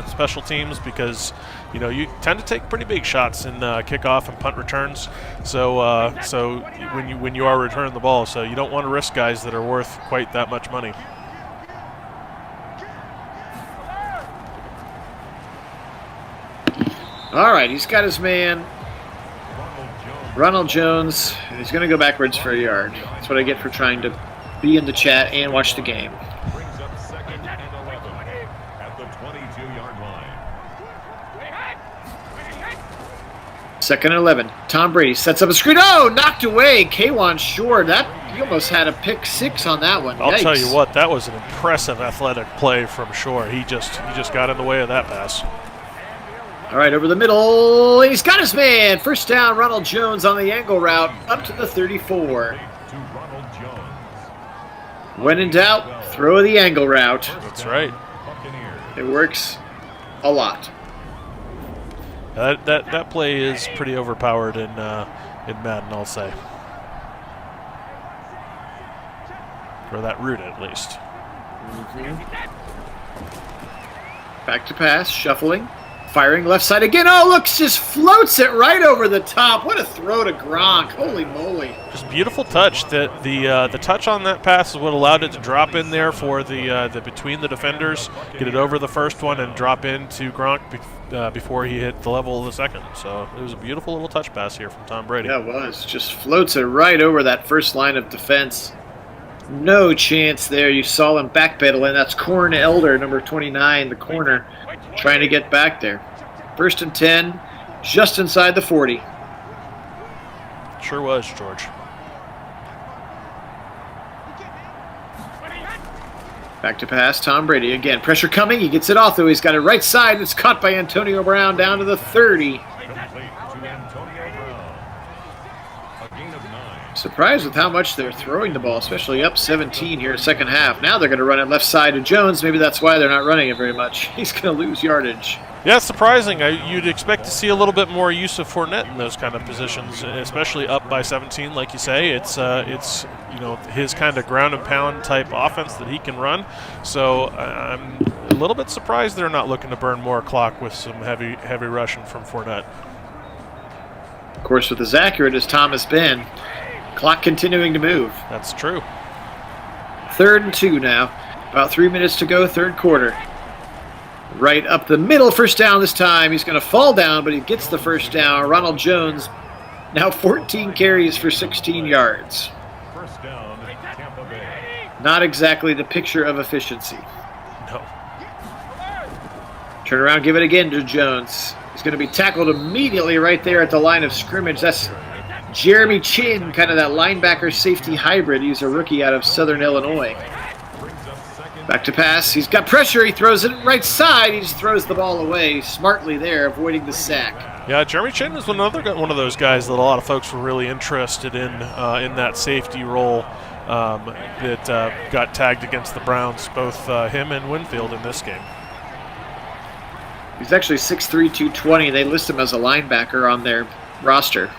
special teams, because you know, you tend to take pretty big shots in kickoff and punt returns. So when you are returning the ball, so you don't want to risk guys that are worth quite that much money. All right, he's got his man, Ronald Jones, and he's going to go backwards for a yard. That's what I get for trying to be in the chat and watch the game. Brings up 2nd and 11 at the 22-yard line. 2nd and 11. Tom Brady sets up a screen. Oh, knocked away. K'Wan Short. He almost had a pick 6 on that one. I'll Yikes. tell you what, that was an impressive athletic play from Shore. He just got in the way of that pass. All right, over the middle. He's got his man. First down, Ronald Jones on the angle route up to the 34. To Ronald Jones. When in doubt, throw the angle route. That's right. Buccaneers. It works a lot. That play is pretty overpowered in Madden, I'll say. Or that route, at least. Back to pass, shuffling. Firing left side again. Oh, look, just floats it right over the top. What a throw to Gronk. Holy moly. Just beautiful touch. The touch on that pass is what allowed it to drop in there for the between the defenders, get it over the first one, and drop into Gronk before he hit the level of the second. So it was a beautiful little touch pass here from Tom Brady. Yeah, it was. Just floats it right over that first line of defense. No chance there. You saw him backpedaling. That's Corn Elder, number 29, the corner, trying to get back there. 1st and 10, just inside the 40. Sure was, George. Back to pass, Tom Brady again. Pressure coming. He gets it off, though. He's got it right side. It's caught by Antonio Brown down to the 30. Complete to Antonio Brown. A gain of 9. Surprised with how much they're throwing the ball, especially up 17 here in second half. Now they're going to run it left side to Jones. Maybe that's why they're not running it very much. He's going to lose yardage. Yeah, it's surprising. You'd expect to see a little bit more use of Fournette in those kind of positions, especially up by 17, like you say. It's you know, his kind of ground and pound type offense that he can run. So I'm a little bit surprised they're not looking to burn more clock with some heavy rushing from Fournette. Of course, with as accurate as Tom has been, clock continuing to move. That's true. 3rd and 2 now. About 3 minutes to go, third quarter. Right up the middle, first down this time. He's going to fall down, but he gets the first down. Ronald Jones, now 14 carries for 16 yards. First down, Tampa Bay. Not exactly the picture of efficiency. No. Turn around, give it again to Jones. He's going to be tackled immediately right there at the line of scrimmage. That's Jeremy Chin, kind of that linebacker safety hybrid. He's a rookie out of Southern Illinois. Back to pass. He's got pressure. He throws it right side. He just throws the ball away smartly there, avoiding the sack. Yeah, Jeremy Chin was one of those guys that a lot of folks were really interested in that safety role that got tagged against the Browns, both him and Winfield in this game. He's actually 6'3", 220. They list him as a linebacker on their roster.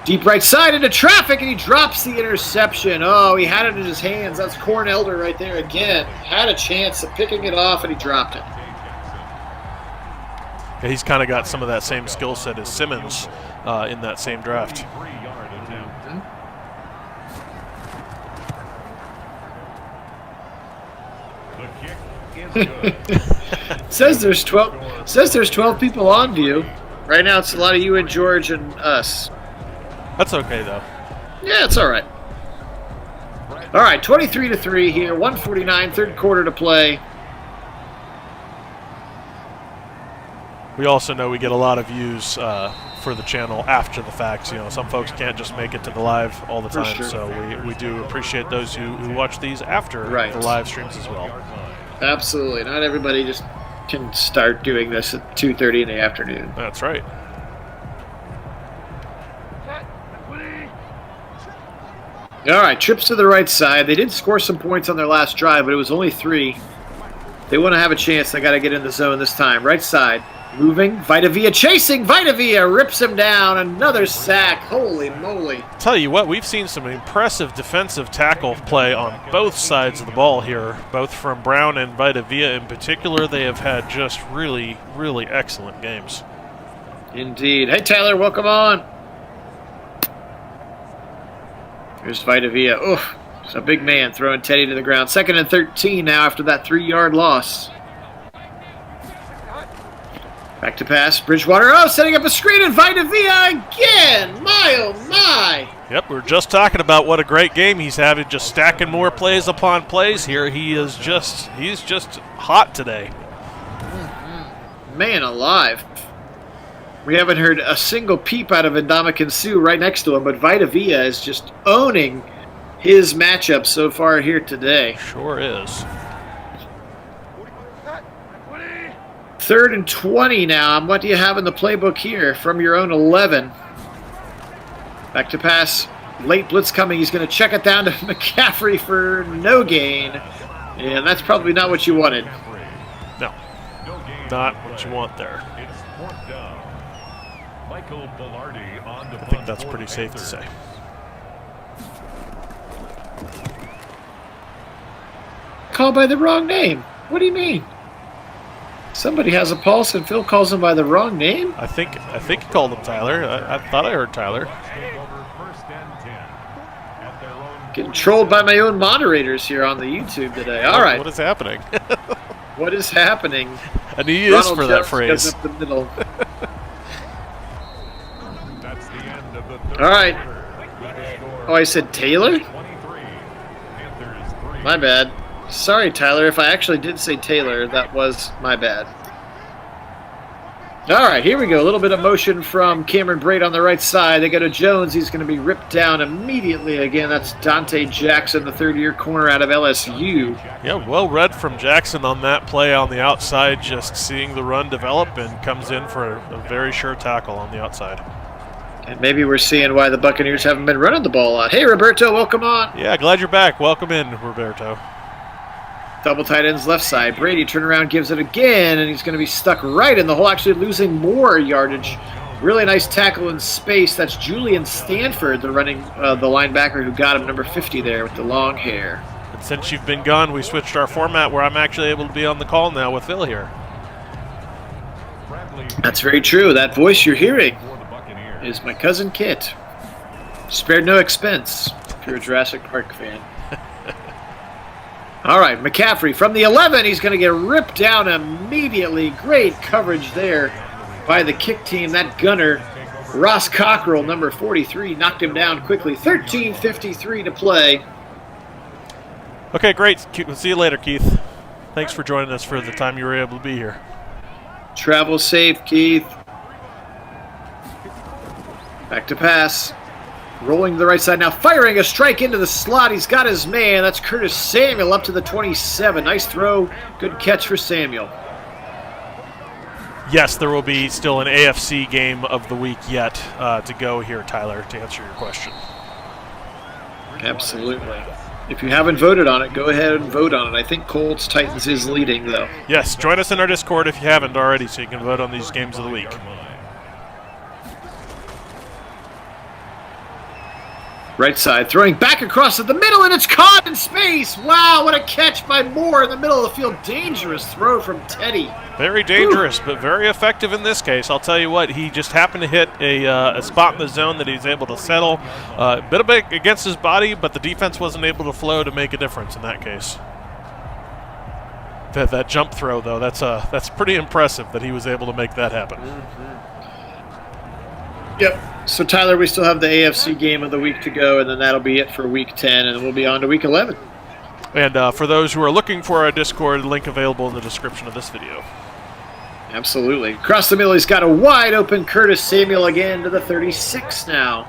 Deep right side into traffic, and he drops the interception. Oh, he had it in his hands. That's Corn Elder right there again. Had a chance of picking it off, and he dropped it. Yeah, he's kind of got some of that same skill set as Simmons in that same draft. The kick is good. Says there's 12 people on view. Right now it's a lot of you and George and us. That's okay, though. Yeah, it's all right. All right, 23-3 here, 1:49, third quarter to play. We also know we get a lot of views for the channel after the fact. You know, some folks can't just make it to the live all the For time, sure. so we do appreciate those who watch these after Right. the live streams as well. Absolutely. Not everybody just can start doing this at 2:30 in the afternoon. That's right. All right, trips to the right side. They did score some points on their last drive, but it was only 3. They want to have a chance. They got to get in the zone this time. Right side. Moving, Vita chasing, Vita rips him down, another sack, holy moly. Tell you what, we've seen some impressive defensive tackle play on both sides of the ball here, both from Brown and Vita in particular. They have had just really, really excellent games. Indeed. Hey, Tyler, welcome on. Here's Vita Oof, it's a big man throwing Teddy to the ground. 2nd and 13 now after that 3-yard loss. Back to pass, Bridgewater. Oh, setting up a screen, and Vita again. My, oh, my. Yep, we were just talking about what a great game he's having, just stacking more plays upon plays here. He's just hot today. Man alive. We haven't heard a single peep out of Ndamukong Suh right next to him, but Vita is just owning his matchup so far here today. Sure is. 3rd and 20 now. What do you have in the playbook here from your own 11? Back to pass. Late blitz coming. He's going to check it down to McCaffrey for no gain. And that's probably not what you wanted. No. Not what you want there. I think that's pretty safe to say. Called by the wrong name. What do you mean? Somebody has a pulse and Phil calls him by the wrong name? I think he called him Tyler. I thought I heard Tyler. Getting trolled by my own moderators here on the YouTube today. All right. What is happening? What is happening? A new use for that phrase. Up the middle. All right. Oh, I said Taylor? My bad. Sorry, Tyler. If I actually did say Taylor, that was my bad. All right, here we go. A little bit of motion from Cameron Braid on the right side. They go to Jones. He's going to be ripped down immediately. Again, that's Dante Jackson, the third-year corner out of LSU. Yeah, well read from Jackson on that play on the outside, just seeing the run develop, and comes in for a very sure tackle on the outside. And maybe we're seeing why the Buccaneers haven't been running the ball a lot. Hey, Roberto, welcome on. Yeah, glad you're back. Welcome in, Roberto. Double tight ends left side. Brady turn around, gives it again, and he's going to be stuck right in the hole, actually losing more yardage. Really nice tackle in space. That's Julian Stanford, the linebacker who got him, number 50 there with the long hair. And since you've been gone, we switched our format where I'm actually able to be on the call now with Phil here. That's very true. That voice you're hearing is my cousin Kit. Spared no expense if you're a Jurassic Park fan. All right, McCaffrey from the 11. He's going to get ripped down immediately. Great coverage there by the kick team. That gunner, Ross Cockrell, number 43, knocked him down quickly. 13:53 to play. Okay, great. See you later, Keith. Thanks for joining us for the time you were able to be here. Travel safe, Keith. Back to pass. Rolling to the right side now, firing a strike into the slot. He's got his man. That's Curtis Samuel up to the 27. Nice throw. Good catch for Samuel. Yes, there will be still an AFC game of the week yet to go here, Tyler, to answer your question. Absolutely. If you haven't voted on it, go ahead and vote on it. I think Colts Titans is leading, though. Yes, join us in our Discord if you haven't already so you can vote on these games of the week. Right side, throwing back across to the middle, and it's caught in space. Wow, what a catch by Moore in the middle of the field. Dangerous throw from Teddy. Very dangerous, but very effective in this case. I'll tell you what, he just happened to hit a spot in the zone that he's able to settle. A bit against his body, but the defense wasn't able to flow to make a difference in that case. That jump throw, though, that's pretty impressive that he was able to make that happen. Yep. So, Tyler, we still have the AFC game of the week to go, and then that'll be it for Week 10, and we'll be on to Week 11. And for those who are looking for our Discord, link available in the description of this video. Absolutely. Across the middle, he's got a wide-open Curtis Samuel again to the 36 now.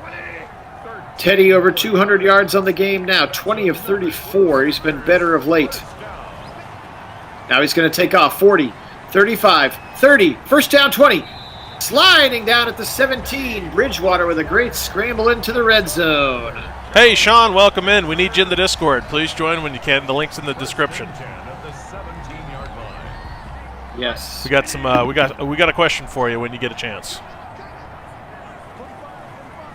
Teddy over 200 yards on the game now, 20 of 34. He's been better of late. Now he's going to take off, 40, 35, 30, first down, 20. Sliding down at the 17, Bridgewater with a great scramble into the red zone. Hey, Sean, welcome in. We need you in the Discord. Please join when you can. The link's in the description. Yes. We got some. We got a question for you when you get a chance.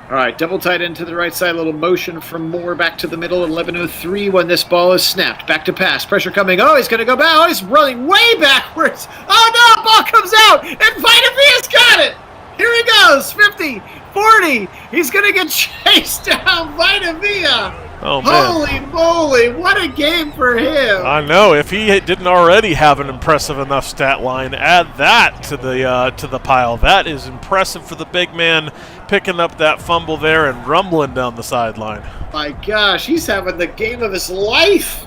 All right, double tight end to the right side, a little motion from Moore back to the middle, 11:03 when this ball is snapped. Back to pass, pressure coming. Oh, he's going to go back. Oh, he's running way backwards. Oh, no, ball comes out, and Vita Via's got it. Here he goes, 50, 40. He's going to get chased down, Vita Via. Oh, man. Holy moly, what a game for him. I know. If he didn't already have an impressive enough stat line, add that to the pile. That is impressive for the big man, picking up that fumble there and rumbling down the sideline. My gosh, he's having the game of his life.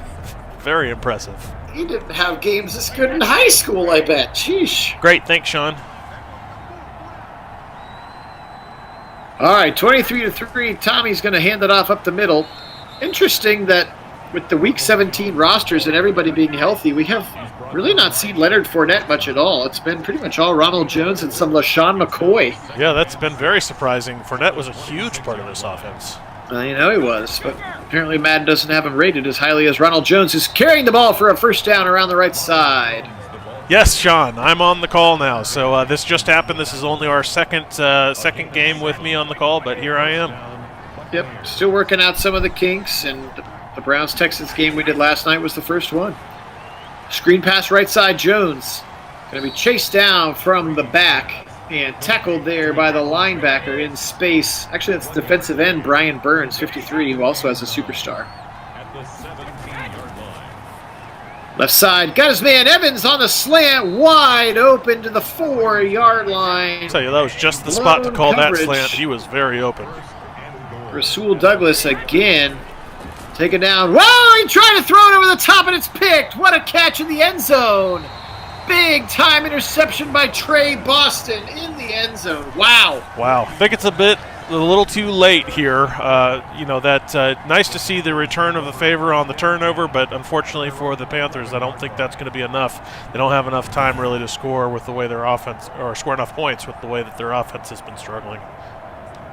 Very impressive. He didn't have games this good in high school, I bet. Sheesh. Great. Thanks, Sean. All right, 23-3. Tommy's going to hand it off up the middle. Interesting that with the Week 17 rosters and everybody being healthy, we have really not seen Leonard Fournette much at all. It's been pretty much all Ronald Jones and some LaShawn McCoy. Yeah, that's been very surprising. Fournette was a huge part of this offense. You know he was, but apparently Madden doesn't have him rated as highly as Ronald Jones, who's carrying the ball for a first down around the right side. Yes, Sean, I'm on the call now. So this just happened. This is only our second game with me on the call, but here I am. Yep, still working out some of the kinks, and the Browns-Texans game we did last night was the first one. Screen pass right side, Jones. Going to be chased down from the back and tackled there by the linebacker in space. Actually, that's defensive end Brian Burns, 53, who also has a superstar. Left side, got his man Evans on the slant, wide open to the 4-yard line. I'll tell you, that was just the spot to call that slant. He was very open. Rasul Douglas again. Taken down. Whoa, he tried to throw it over the top and it's picked. What a catch in the end zone. Big time interception by Trey Boston in the end zone. Wow. Wow. I think it's a little too late here. Nice to see the return of the favor on the turnover, but unfortunately for the Panthers, I don't think that's going to be enough. They don't have enough time really to score with the way their offense, or score enough points with the way that their offense has been struggling.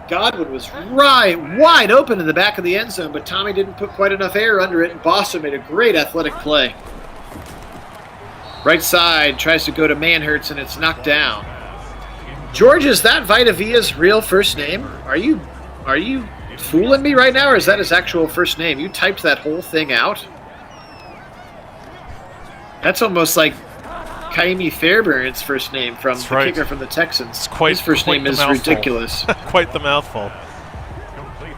Godwin was right wide open in the back of the end zone, but Tommy didn't put quite enough air under it, and Boston made a great athletic play. Right side tries to go to Manhertz, and it's knocked down. George, is that Vita Via's real first name? Are you fooling me right now, or is that his actual first name? You typed that whole thing out? That's almost like Kaimi Fairbairn's first name from the kicker from the Texans. His first name is ridiculous. Quite the mouthful.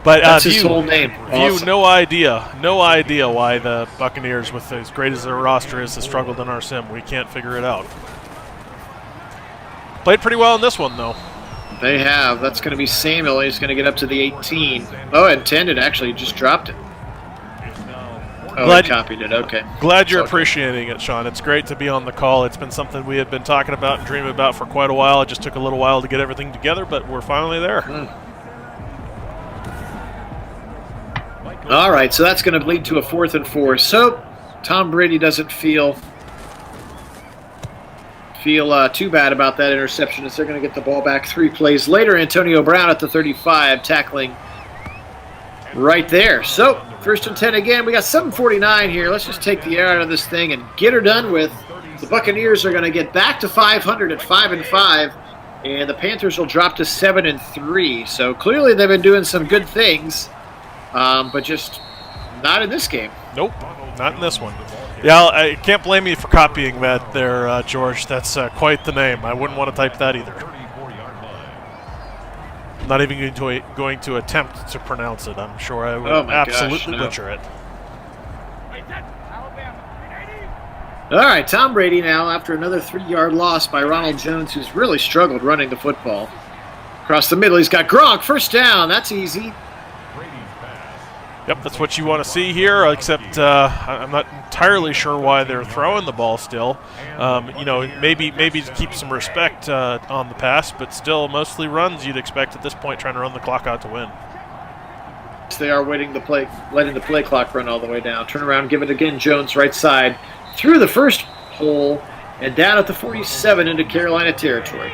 But that's his whole name. Awesome. No idea why the Buccaneers, with as great as their roster is, has struggled in our sim. We can't figure it out. Played pretty well in this one, though. They have. That's going to be Samuel. He's going to get up to the 18. Oh, intended, actually. Just dropped it. Oh, I copied it. Okay. Glad you're appreciating it, Sean. It's great to be on the call. It's been something we had been talking about and dreaming about for quite a while. It just took a little while to get everything together, but we're finally there. All right, so that's going to lead to a 4th and 4. So Tom Brady doesn't feel too bad about that interception, as they're going to get the ball back 3 plays later. Antonio Brown at the 35, tackling right there. So 1st and 10 again. We got 7:49 here. Let's just take the air out of this thing and get her done with. The Buccaneers are going to get back to 500 at 5-5, and the Panthers will drop to 7-3. So clearly they've been doing some good things, but just not in this game. Nope, not in this one. Yeah, I can't blame you for copying that there, George. That's quite the name. I wouldn't want to type that either. I'm not even going to attempt to pronounce it. I'm sure I would absolutely butcher it. All right, Tom Brady now after another 3-yard loss by Ronald Jones, who's really struggled running the football. Across the middle, he's got Gronk. First down. That's easy. Yep, that's what you want to see here, except I'm not entirely sure why they're throwing the ball still. Maybe to keep some respect on the pass, but still mostly runs you'd expect at this point, trying to run the clock out to win. They are letting the play clock run all the way down. Turn around, give it again, Jones right side. Through the first hole and down at the 47 into Carolina territory.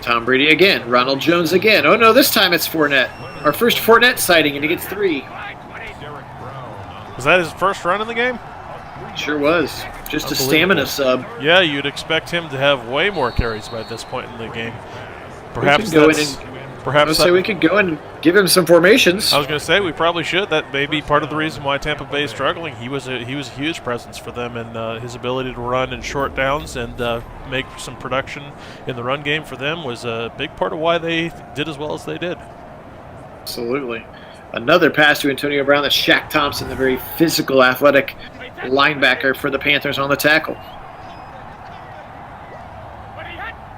Tom Brady again. Ronald Jones again. Oh, no, this time it's Fournette. Our first Fournette sighting, and he gets 3. Was that his first run in the game? Sure was. Just a stamina sub. Yeah, you'd expect him to have way more carries by this point in the game. Perhaps we could go and give him some formations. I was going to say we probably should. That may be part of the reason why Tampa Bay is struggling. He was a huge presence for them, and his ability to run in short downs and make some production in the run game for them was a big part of why they did as well as they did. Absolutely. Another pass to Antonio Brown. That's Shaq Thompson, the very physical, athletic linebacker for the Panthers on the tackle.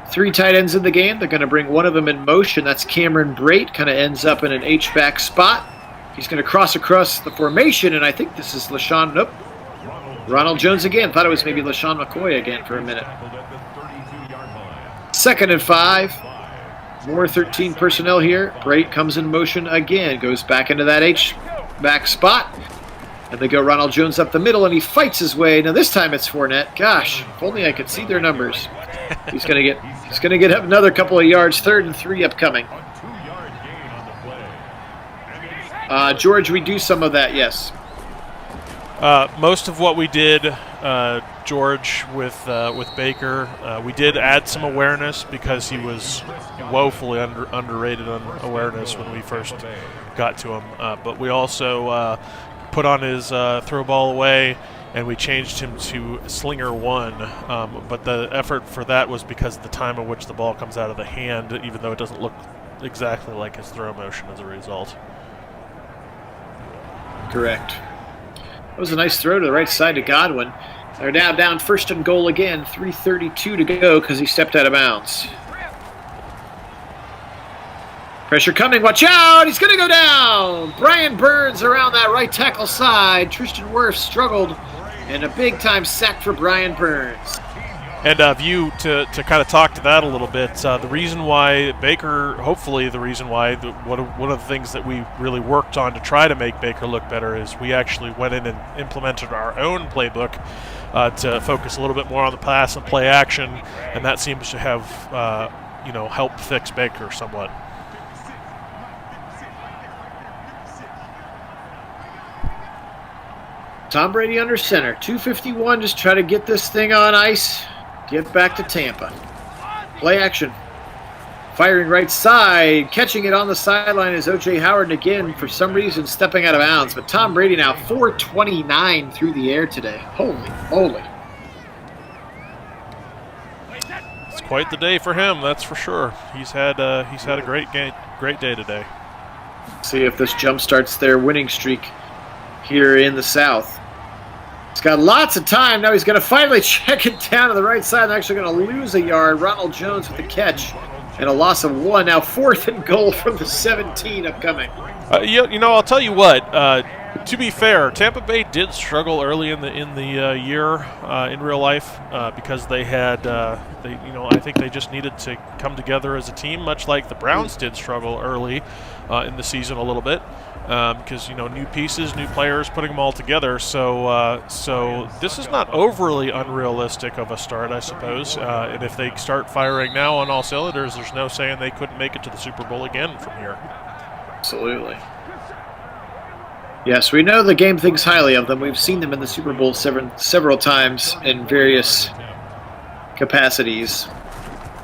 3 tight ends in the game. They're going to bring one of them in motion. That's Cameron Brate. Kind of ends up in an H-back spot. He's going to cross across the formation, and I think this is LaShawn. Nope. Ronald Jones again. Thought it was maybe LaShawn McCoy again for a minute. 2nd and 5. More 13 personnel here. Brate comes in motion again. Goes back into that H-back spot. And they go Ronald Jones up the middle, and he fights his way. Now this time it's Fournette. Gosh, if only I could see their numbers. He's going to get up another couple of yards. 3rd and 3 upcoming. George, we do some of that, yes. Most of what we did, George, with Baker, we did add some awareness because he was woefully underrated on awareness when we first got to him. But we also put on his throw ball away, and we changed him to Slinger 1. But the effort for that was because of the time in which the ball comes out of the hand, even though it doesn't look exactly like his throw motion as a result. Correct. That was a nice throw to the right side to Godwin. They're now down 1st and goal again. 3:32 to go because he stepped out of bounds. Pressure coming. Watch out. He's going to go down. Brian Burns around that right tackle side. Tristan Wirfs struggled. And a big-time sack for Brian Burns. And View, to kind of talk to that a little bit, the reason why Baker, hopefully the reason why, one of the things that we really worked on to try to make Baker look better is we actually went in and implemented our own playbook to focus a little bit more on the pass and play action, and that seems to have helped fix Baker somewhat. Tom Brady under center. 2:51, just try to get this thing on ice. Get back to Tampa. Play action. Firing right side. Catching it on the sideline is O.J. Howard, and again, for some reason, stepping out of bounds. But Tom Brady now 429 through the air today. Holy moly. It's quite the day for him, that's for sure. He's had a great day today. See if this jump starts their winning streak here in the South. He's got lots of time. Now he's going to finally check it down to the right side. They're actually going to lose a yard. Ronald Jones with the catch and a loss of 1. Now 4th and goal from the 17 upcoming. I'll tell you what. To be fair, Tampa Bay did struggle early in the year in real life because they had I think they just needed to come together as a team, much like the Browns did struggle early in the season a little bit. Because new pieces, new players, putting them all together. So this is not overly unrealistic of a start, I suppose. And if they start firing now on all cylinders, there's no saying they couldn't make it to the Super Bowl again from here. Absolutely. Yes, we know the game thinks highly of them. We've seen them in the Super Bowl several times in various capacities.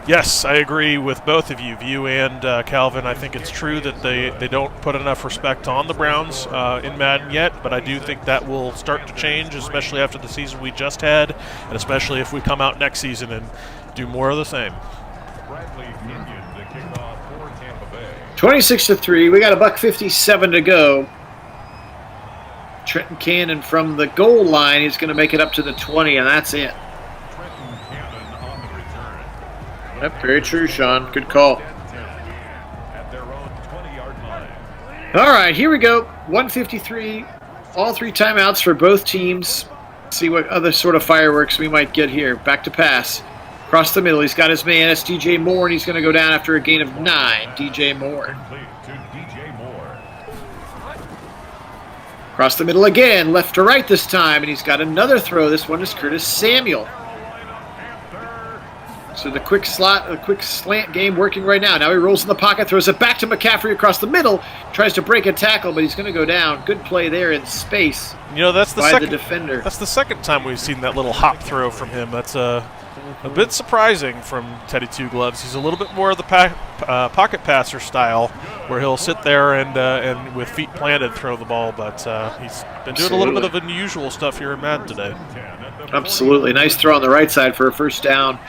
Yes, I agree with both of you, View and Calvin. I think it's true that they don't put enough respect on the Browns in Madden yet, but I do think that will start to change, especially after the season we just had, and especially if we come out next season and do more of the same. 26-3. We got $1:57 to go. Trenton Cannon from the goal line. He's going to make it up to the 20, and that's it. Yep, very true, Sean. Good call. All right, here we go. 1:53. All 3 timeouts for both teams. See what other sort of fireworks we might get here. Back to pass. Across the middle. He's got his man. It's DJ Moore, and he's going to go down after a gain of 9. DJ Moore. Across the middle again. Left to right this time, and he's got another throw. This one is Curtis Samuel. So the quick slant game working right now. Now he rolls in the pocket, throws it back to McCaffrey across the middle, tries to break a tackle, but he's going to go down. Good play there in space. You know, that's the by second the defender. That's the second time we've seen that little hop throw from him. That's a bit surprising from Teddy Two Gloves. He's a little bit more of the pocket passer style, where he'll sit there and with feet planted throw the ball. But he's been doing a little bit of unusual stuff here in Madden today. Absolutely. Nice throw on the right side for a first down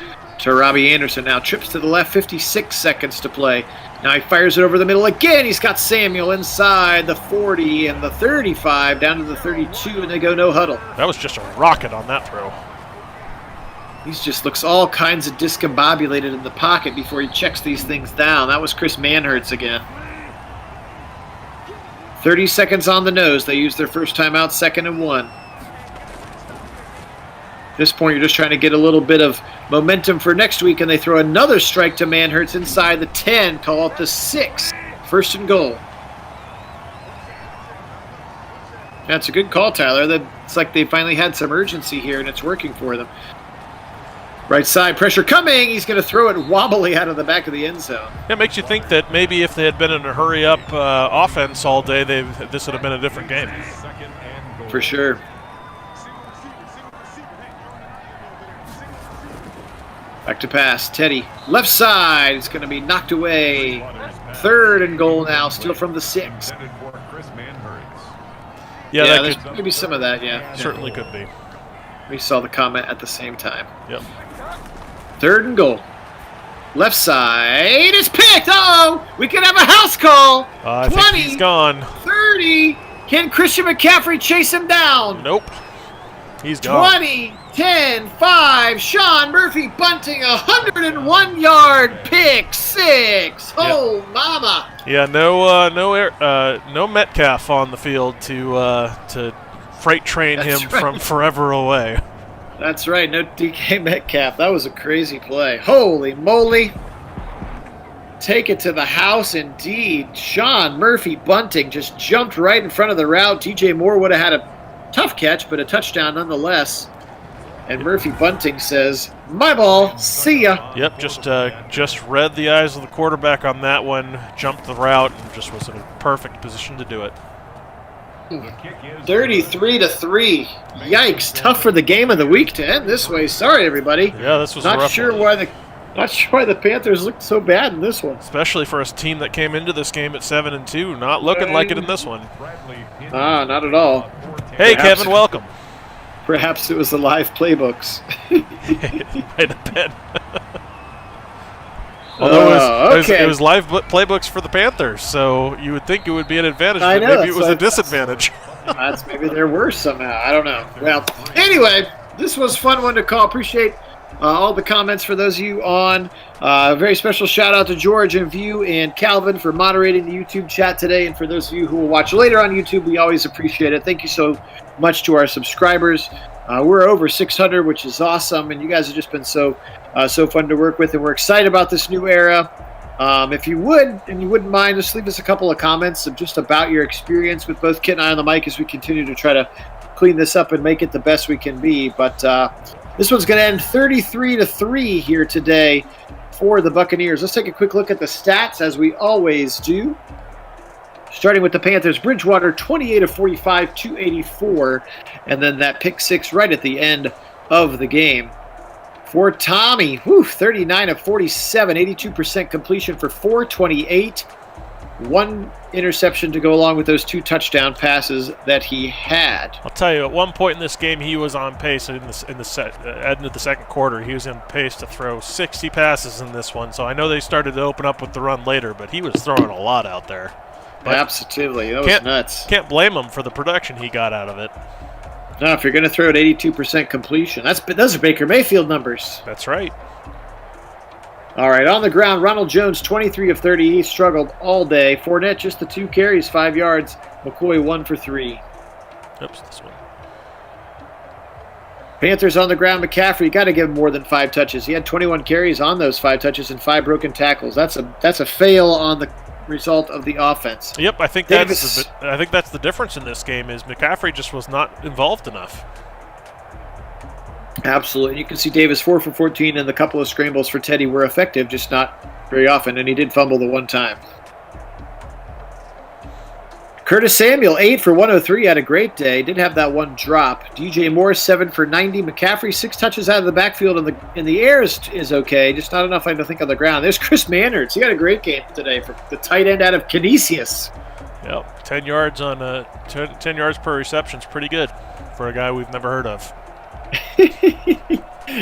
to Robbie Anderson. Now trips to the left, 56 seconds to play. Now he fires it over the middle again. He's got Samuel inside the 40 and the 35 down to the 32, and they go no huddle. That was just a rocket on that throw. He just looks all kinds of discombobulated in the pocket before he checks these things down. That was Chris Manhertz again. 30 seconds on the nose. They use their first timeout, 2nd and 1. At this point, you're just trying to get a little bit of momentum for next week, and they throw another strike to Manhertz inside the 10, call it the 6. 1st and goal. That's a good call, Tyler. It's like they finally had some urgency here, and it's working for them. Right side, pressure coming. He's going to throw it wobbly out of the back of the end zone. It makes you think that maybe if they had been in a hurry-up offense all day, this would have been a different game. For sure. Back to pass. Teddy. Left side. It's going to be knocked away. 3rd and goal now, still from the 6. Yeah, there's maybe some of that, yeah. Certainly could be. We saw the comment at the same time. Yep. 3rd and goal. Left side. It's picked. Uh-oh. We could have a house call. 20. Think he's gone. 30. Can Christian McCaffrey chase him down? Nope. He's gone. 20, 10, 5. Sean Murphy bunting, 101-yard pick 6. Oh, mama. Yeah, no Metcalf on the field to freight train him from forever away. That's right, no DK Metcalf. That was a crazy play. Holy moly. Take it to the house indeed. Sean Murphy bunting just jumped right in front of the route. DJ Moore would have had a tough catch, but a touchdown nonetheless. And Murphy bunting says, "My ball, see ya." Yep, just read the eyes of the quarterback on that one, jumped the route, and just was in a perfect position to do it. 33-3. Yikes! Tough for the game of the week to end this way. Sorry, everybody. Yeah, this was not rough sure one. Not sure why the Panthers looked so bad in this one. Especially for a team that came into this game at 7-2, not looking like it in this one. Not at all. Hey, Kevin, welcome. Perhaps it was the live playbooks. Might have been. Although it was live playbooks for the Panthers, so you would think it would be an advantage, but maybe it was a disadvantage. Maybe they're worse somehow. I don't know. Well, anyway, this was a fun one to call. Appreciate all the comments for those of you on. A very special shout out to George and View and Calvin for moderating the YouTube chat today. And for those of you who will watch later on YouTube, we always appreciate it. Thank you so much to our subscribers. We're over 600, which is awesome. And you guys have just been so fun to work with. And we're excited about this new era. If you would, and you wouldn't mind, just leave us a couple of comments of just about your experience with both Kit and I on the mic as we continue to try to clean this up and make it the best we can be. But this one's going to end 33-3 here today for the Buccaneers. Let's take a quick look at the stats, as we always do. Starting with the Panthers, Bridgewater, 28 of 45, 284, and then that pick 6 right at the end of the game. For Tommy, 39 of 47, 82% completion for 428. One interception to go along with those 2 touchdown passes that he had. I'll tell you, at one point in this game, he was on pace end of the second quarter. He was in pace to throw 60 passes in this one. So I know they started to open up with the run later, but he was throwing a lot out there. But absolutely, that was nuts. Can't blame him for the production he got out of it. No, if you're going to throw at 82% completion, those are Baker Mayfield numbers. That's right. All right, on the ground, Ronald Jones, 23 of 30. He struggled all day. Fournette, just the 2 carries, 5 yards. McCoy, 1 for 3. Oops, this one. Panthers on the ground. McCaffrey, you got to give him more than 5 touches. He had 21 carries on those 5 touches and 5 broken tackles. That's a fail on the result of the offense. Yep, I think that's the difference in this game is McCaffrey just was not involved enough. Absolutely. You can see Davis 4 for 14, and the couple of scrambles for Teddy were effective, just not very often, and he did fumble the one time. Curtis Samuel, 8 for 103, had a great day. Did have that one drop. DJ Moore, 7 for 90. McCaffrey, 6 touches out of the backfield. In the air is okay, just not enough, I think, on the ground. There's Chris Manners. He had a great game today for the tight end out of Canisius. Yep, 10 yards on 10 yards per reception is pretty good for a guy we've never heard of.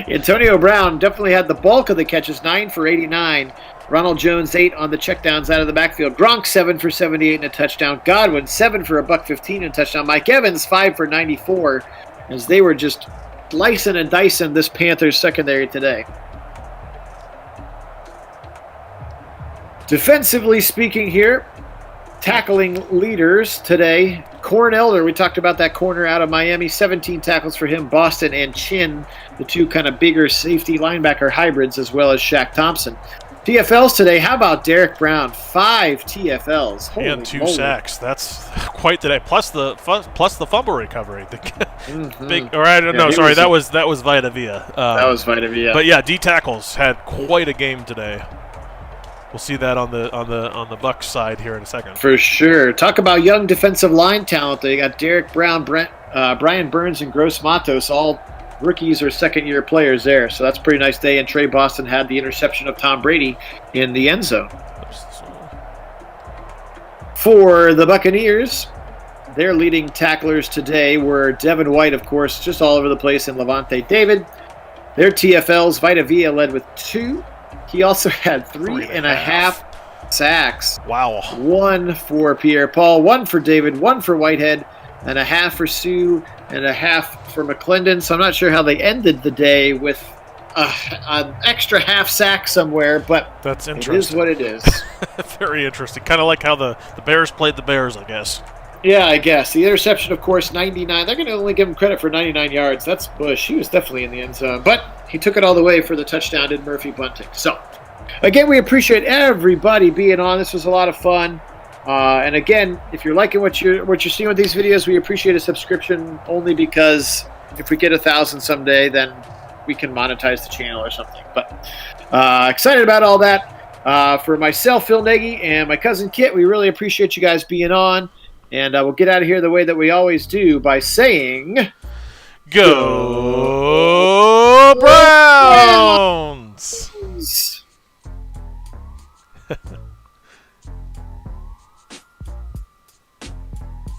Antonio Brown definitely had the bulk of the catches, 9 for 89. Ronald Jones, 8 on the checkdowns out of the backfield. Gronk, 7 for 78 and a touchdown. Godwin, 7 for $115 and a touchdown. Mike Evans, 5 for 94, as they were just slicing and dicing this Panthers secondary today. Defensively speaking here, tackling leaders today. Corn Elder, we talked about that corner out of Miami, 17 tackles for him. Boston and Chin, the two kind of bigger safety linebacker hybrids, as well as Shaq Thompson. TFLs today, how about Derek Brown? 5 TFLs. Holy and 2 moly. sacks. That's quite today. Plus the fumble recovery. Big. Or I don't know. Sorry, that was Vita Villa. That was Vita Villa. But yeah, D tackles had quite a game today. We'll see that on the Bucs side here in a second. For sure. Talk about young defensive line talent. They got Derek Brown, Brian Burns, and Gross Matos, all rookies or second-year players there. So that's a pretty nice day. And Trey Boston had the interception of Tom Brady in the end zone. For the Buccaneers, their leading tacklers today were Devin White, of course, just all over the place, and Levante David. Their TFLs, Vita Villa led with 2. He also had 3.5 sacks. Wow. 1 for Pierre-Paul, 1 for David, 1 for Whitehead, and a half for Sue, and a half for McClendon. So I'm not sure how they ended the day with an extra half sack somewhere, but that's interesting. It is what it is. Very interesting. Kind of like how the Bears played the Bears, I guess. Yeah, I guess. The interception, of course, 99. They're going to only give him credit for 99 yards. That's Bush. He was definitely in the end zone. But he took it all the way for the touchdown, did Murphy Bunting. So, again, we appreciate everybody being on. This was a lot of fun. And again, if you're liking what you're seeing with these videos, we appreciate a subscription only because if we get 1,000 someday, then we can monetize the channel or something. But excited about all that. For myself, Phil Nagy, and my cousin Kit, we really appreciate you guys being on. And we'll get out of here the way that we always do by saying, Go Browns!